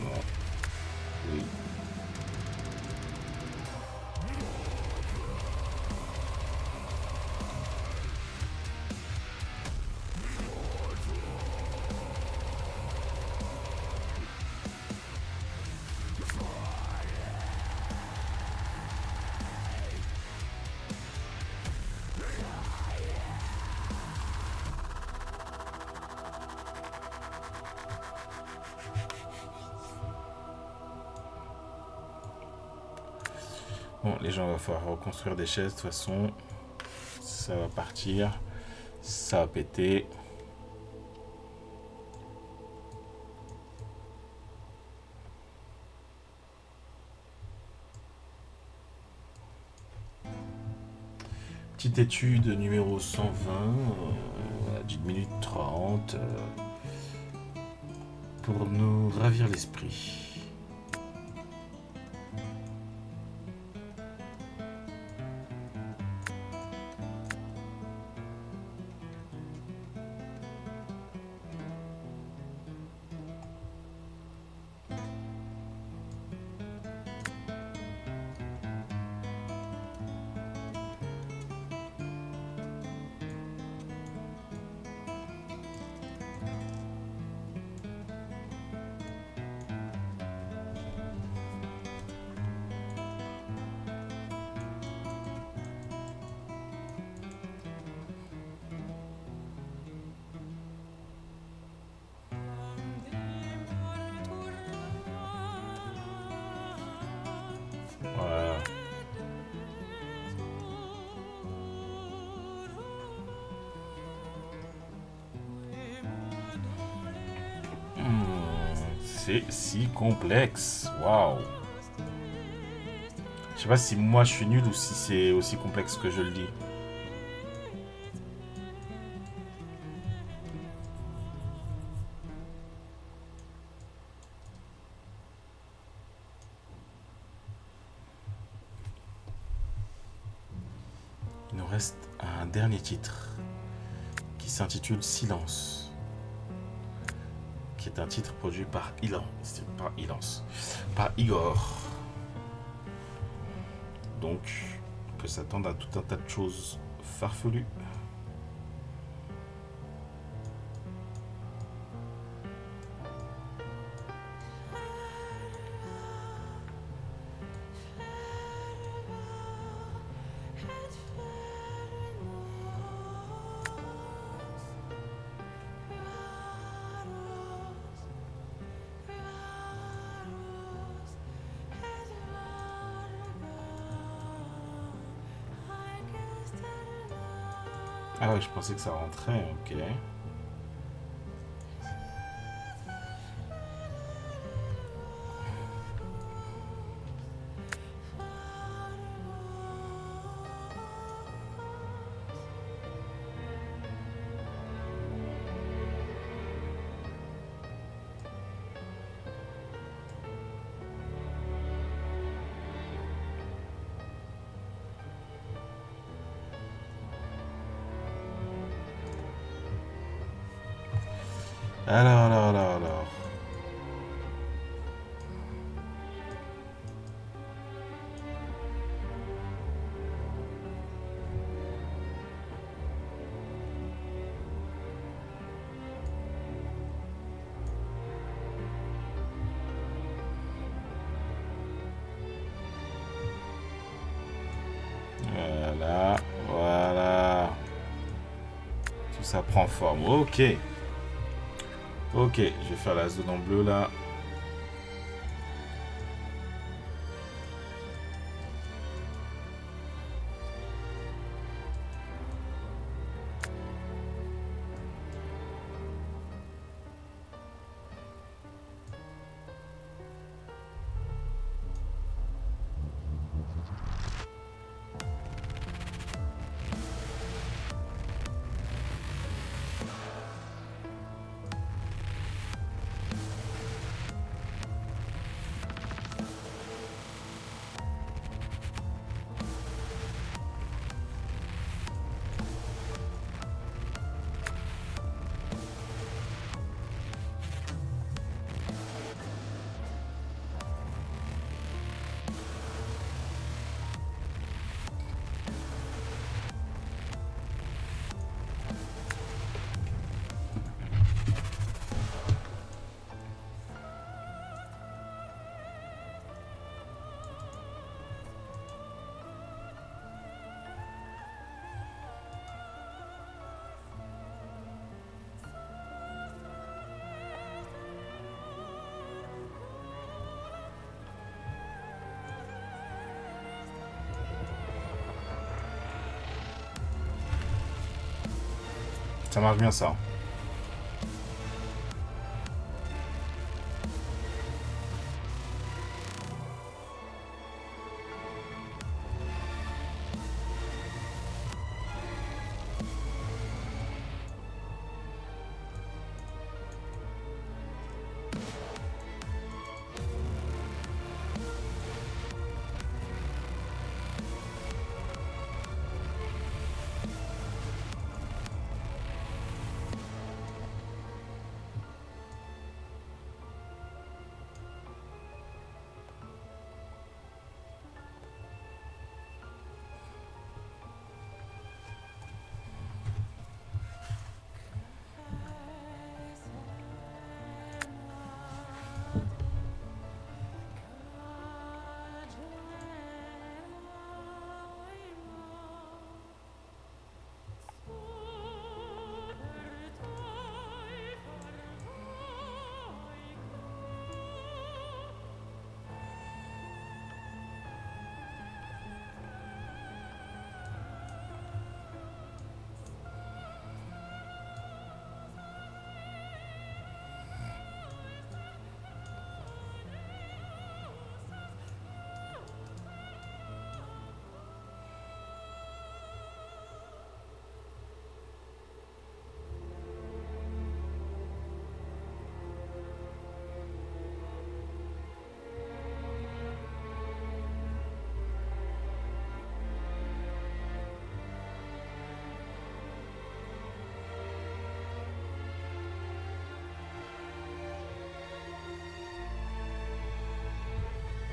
Non. Oui. Bon, les gens, il va falloir reconstruire des chaises. De toute façon, ça va partir. Ça va péter. Petite étude numéro 120, d'une minute 30, pour nous ravir l'esprit. Voilà. C'est si complexe. Waouh. Je sais pas si moi je suis nul ou si c'est aussi complexe que je le dis. Il nous reste un dernier titre qui s'intitule Silence, qui est un titre produit par par Igor. Donc, on peut s'attendre à tout un tas de choses farfelues. Ah ouais, je pensais que ça rentrait, ok. Alors. Voilà. Tout ça prend forme. Ok. Ok, je vais faire la zone en bleu là. Ça marche bien ça.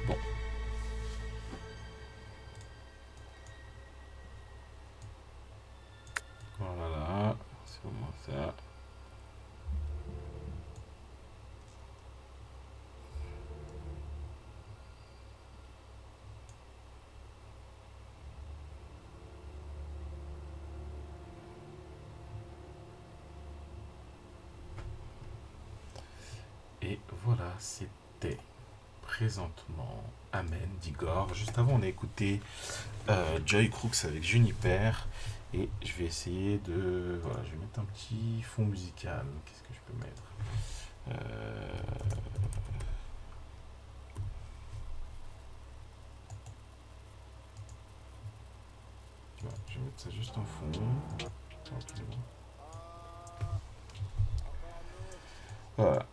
Bon. Voilà. C'est au moins ça. Et voilà, c'était présentement Amen d'Igor. Juste avant, on a écouté Joy Crooks avec Juniper. Et je vais essayer de... Voilà, je vais mettre un petit fond musical. Qu'est-ce que je peux mettre? Voilà, je vais mettre ça juste en fond. Tranquillement. Voilà.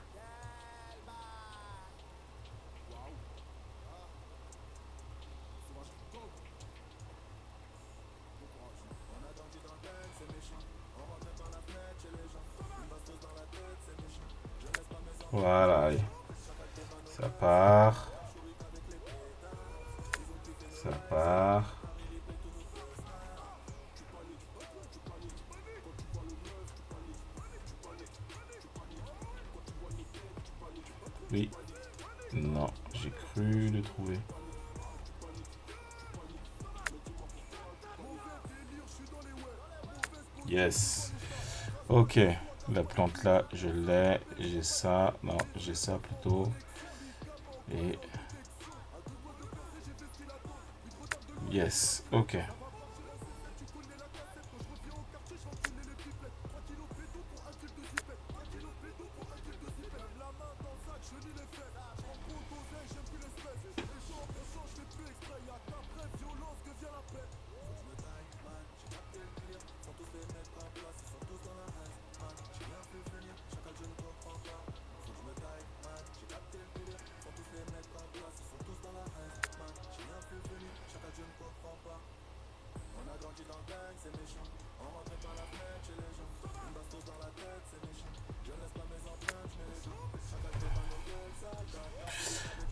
Voilà, allez. Ça part. Ça part. Oui. Non, j'ai cru le trouver. Yes. Ok. La plante là, je l'ai. J'ai ça. Non, j'ai ça plutôt. Et... Yes. Ok.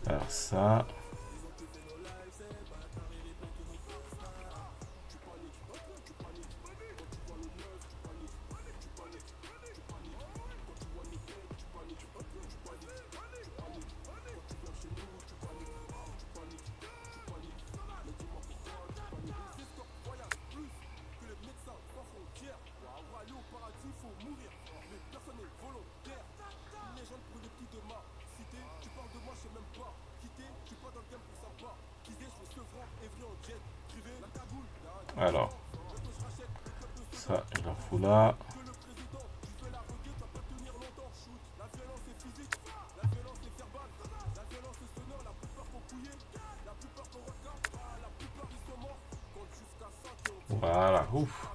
Alors ça... Alors, ça, je la fous là. Voilà, ouf.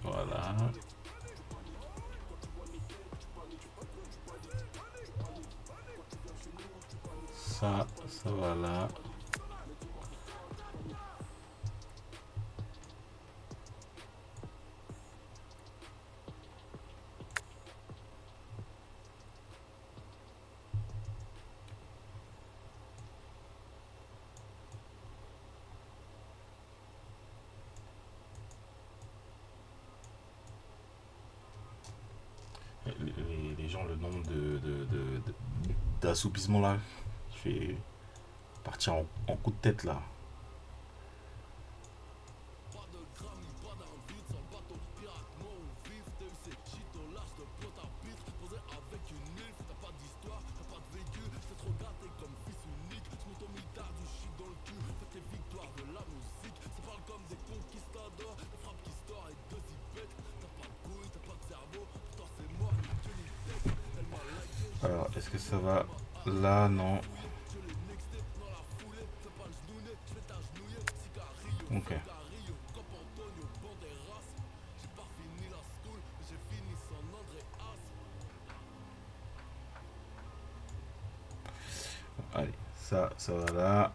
Voilà. Ça va là. Les gens, le nombre d'assoupissements là, je vais partir en coup de tête là. Alors, est-ce que ça va là? Non. Ok. Allez, ça va là.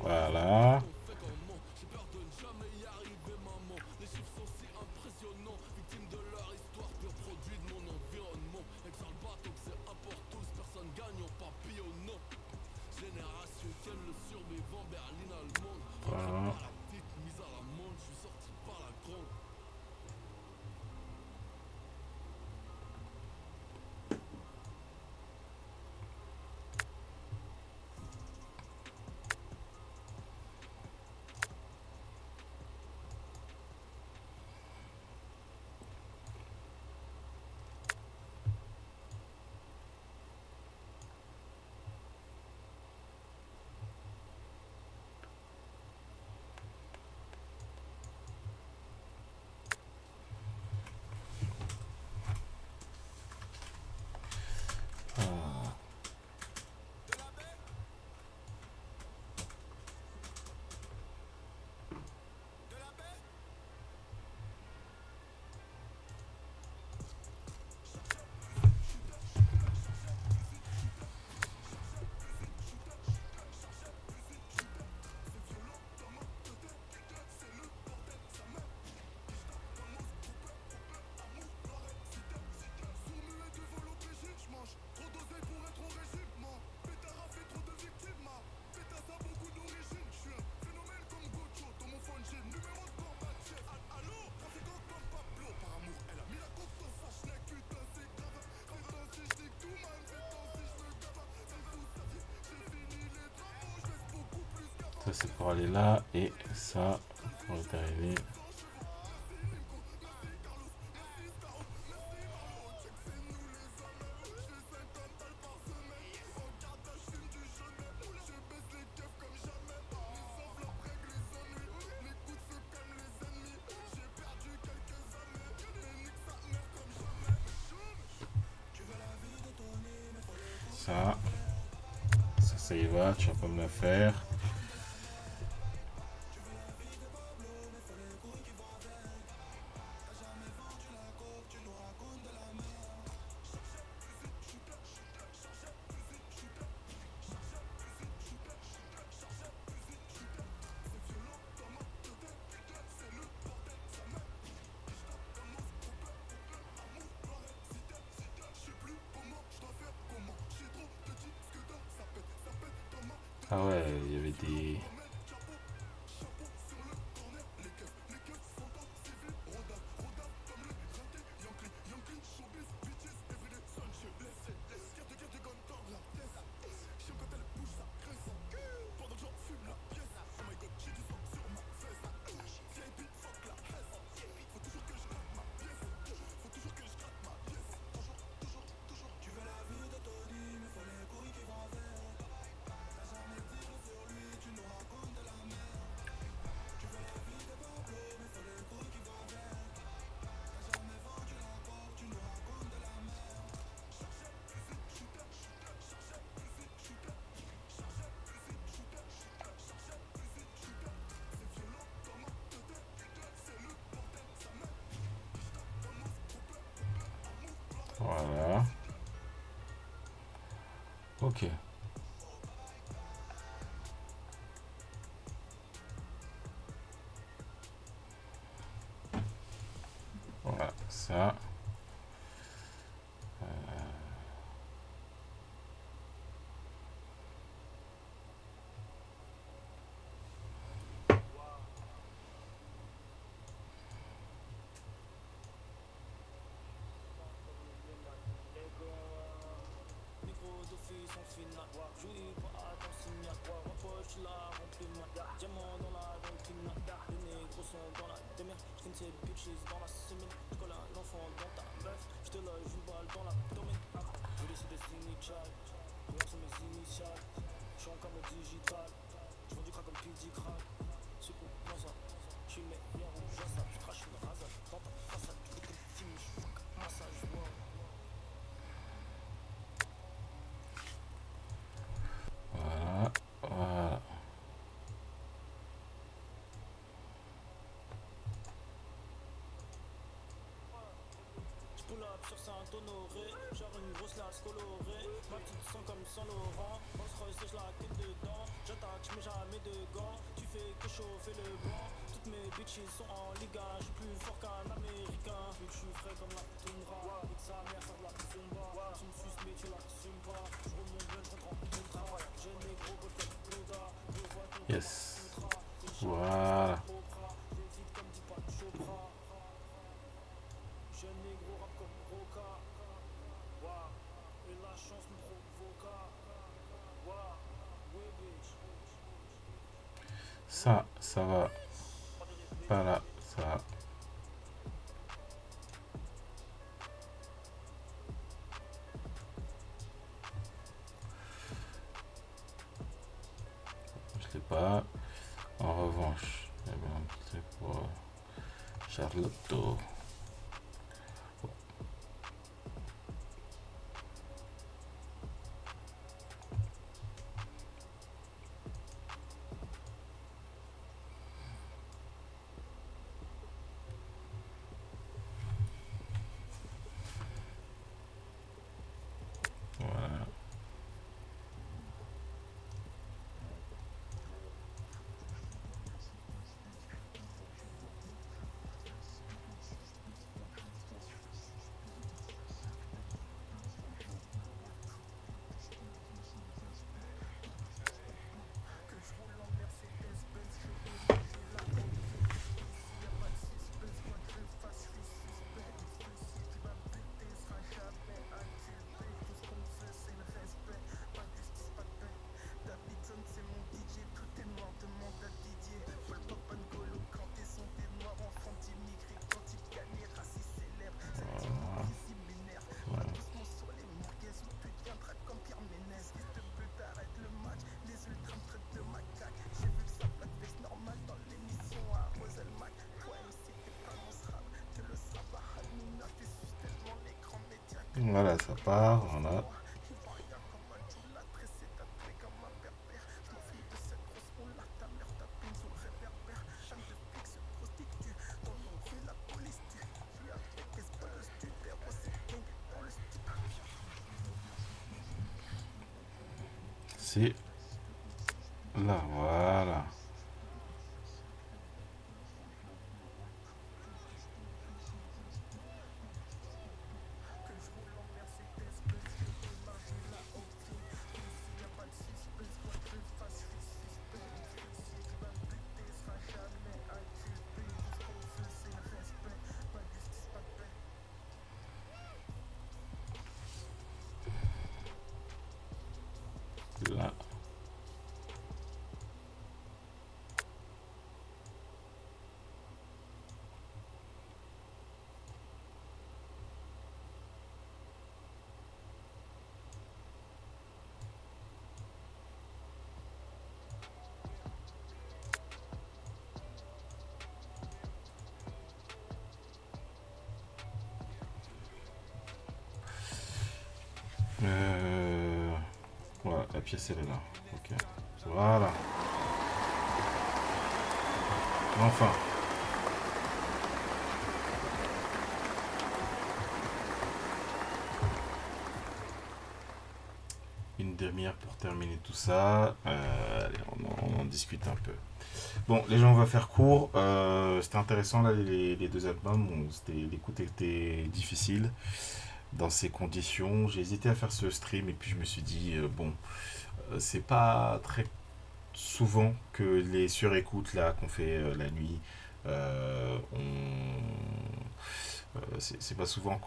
Voilà. Voilà. Ça c'est pour aller là et ça pour être arrivé. Ça y va, tu vas pas me la faire. Ah ouais, il y avait des... Voilà. Ok. Voilà, ça. Voilà, voilà. Pull up sur Saint-Honoré, genre une grosse lasse colorée. Ma petite sent comme Saint-Laurent, Rolls Royce je la tête dedans. J'attaque, j'mets jamais de gants, tu fais que chauffer le banc. Toutes mes bitches sont en Liga, j'suis plus fort qu'un américain. Vu que j'suis frais comme la toundra, nique sa mère, faire de la zumba. Tu me suces mais tu l'assumes pas, j'remonte bien, j'rentre en contrat. J'ai mes gros bottes comme Buddha, je vois ton Yes. contrat. Voilà. J'hésite comme dit pas de Chopra. Jeune négro rap comme Roca. Waouh, et la chance me provoqua. Waouh, oui bitch. Ça va. Voilà, ça va. Je l'ai pas. En revanche, il y avait un petit truc pour Charlotto. Voilà. Voilà, ça part, voilà. C'est là, voilà. Là. Voilà, la pièce elle est là. Ok. Voilà. Enfin. Une demi-heure pour terminer tout ça. Allez, on en discute un peu. Bon, les gens, on va faire court. C'était intéressant là, les deux albums. Bon, l'écoute était difficile dans ces conditions. J'ai hésité à faire ce stream et puis je me suis dit, bon, c'est pas très souvent que les surécoutes là qu'on fait la nuit, c'est pas souvent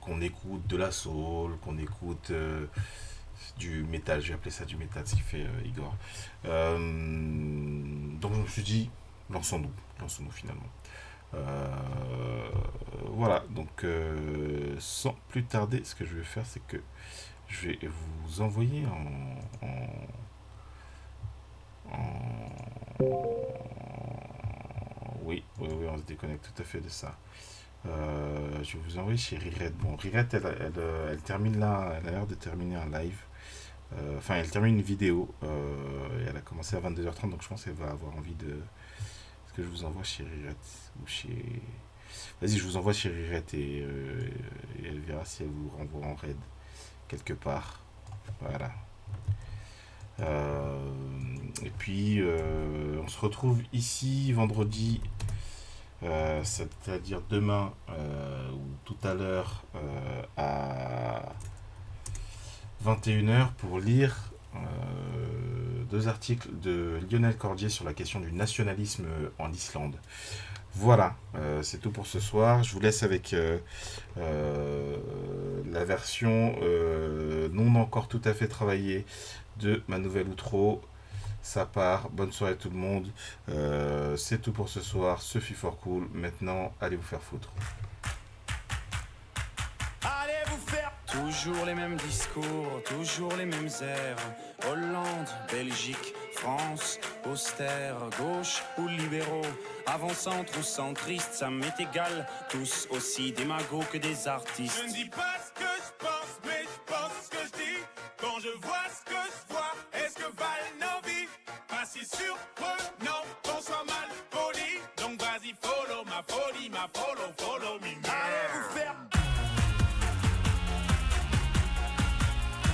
qu'on écoute de la soul, qu'on écoute du métal, j'ai appelé ça du métal, ce qu'il fait Igor. Donc je me suis dit, lançons-nous finalement. Voilà, donc sans plus tarder, ce que je vais faire, c'est que je vais vous envoyer oui, on se déconnecte tout à fait de ça. Je vais vous envoyer chez Rirette. Bon, Rirette, elle termine là, elle a l'air de terminer un live. Enfin, elle termine une vidéo. Et elle a commencé à 22h30, donc je pense qu'elle va avoir envie de. Est-ce que je vous envoie chez Rirette ou chez. Vas-y, je vous envoie chez Rirette et elle verra si elle vous renvoie en raid quelque part. Voilà. Et puis, on se retrouve ici vendredi, c'est-à-dire demain ou tout à l'heure à 21h pour lire deux articles de Lionel Cordier sur la question du nationalisme en Islande. Voilà, c'est tout pour ce soir. Je vous laisse avec la version non encore tout à fait travaillée de ma nouvelle outro. Ça part. Bonne soirée à tout le monde. C'est tout pour ce soir. Ce fut fort cool. Maintenant, allez vous faire foutre. Allez vous faire. Toujours les mêmes discours, toujours les mêmes airs. Hollande, Belgique, France, austère, gauche ou libéraux, avant-centre ou centriste, ça m'est égal. Tous aussi démagos que des artistes. Je ne dis pas ce que je pense, mais je pense ce que je dis. Quand je vois ce que je vois, est-ce que Val envie? Pas si surprenant qu'on soit mal poli. Donc vas-y, follow, follow me.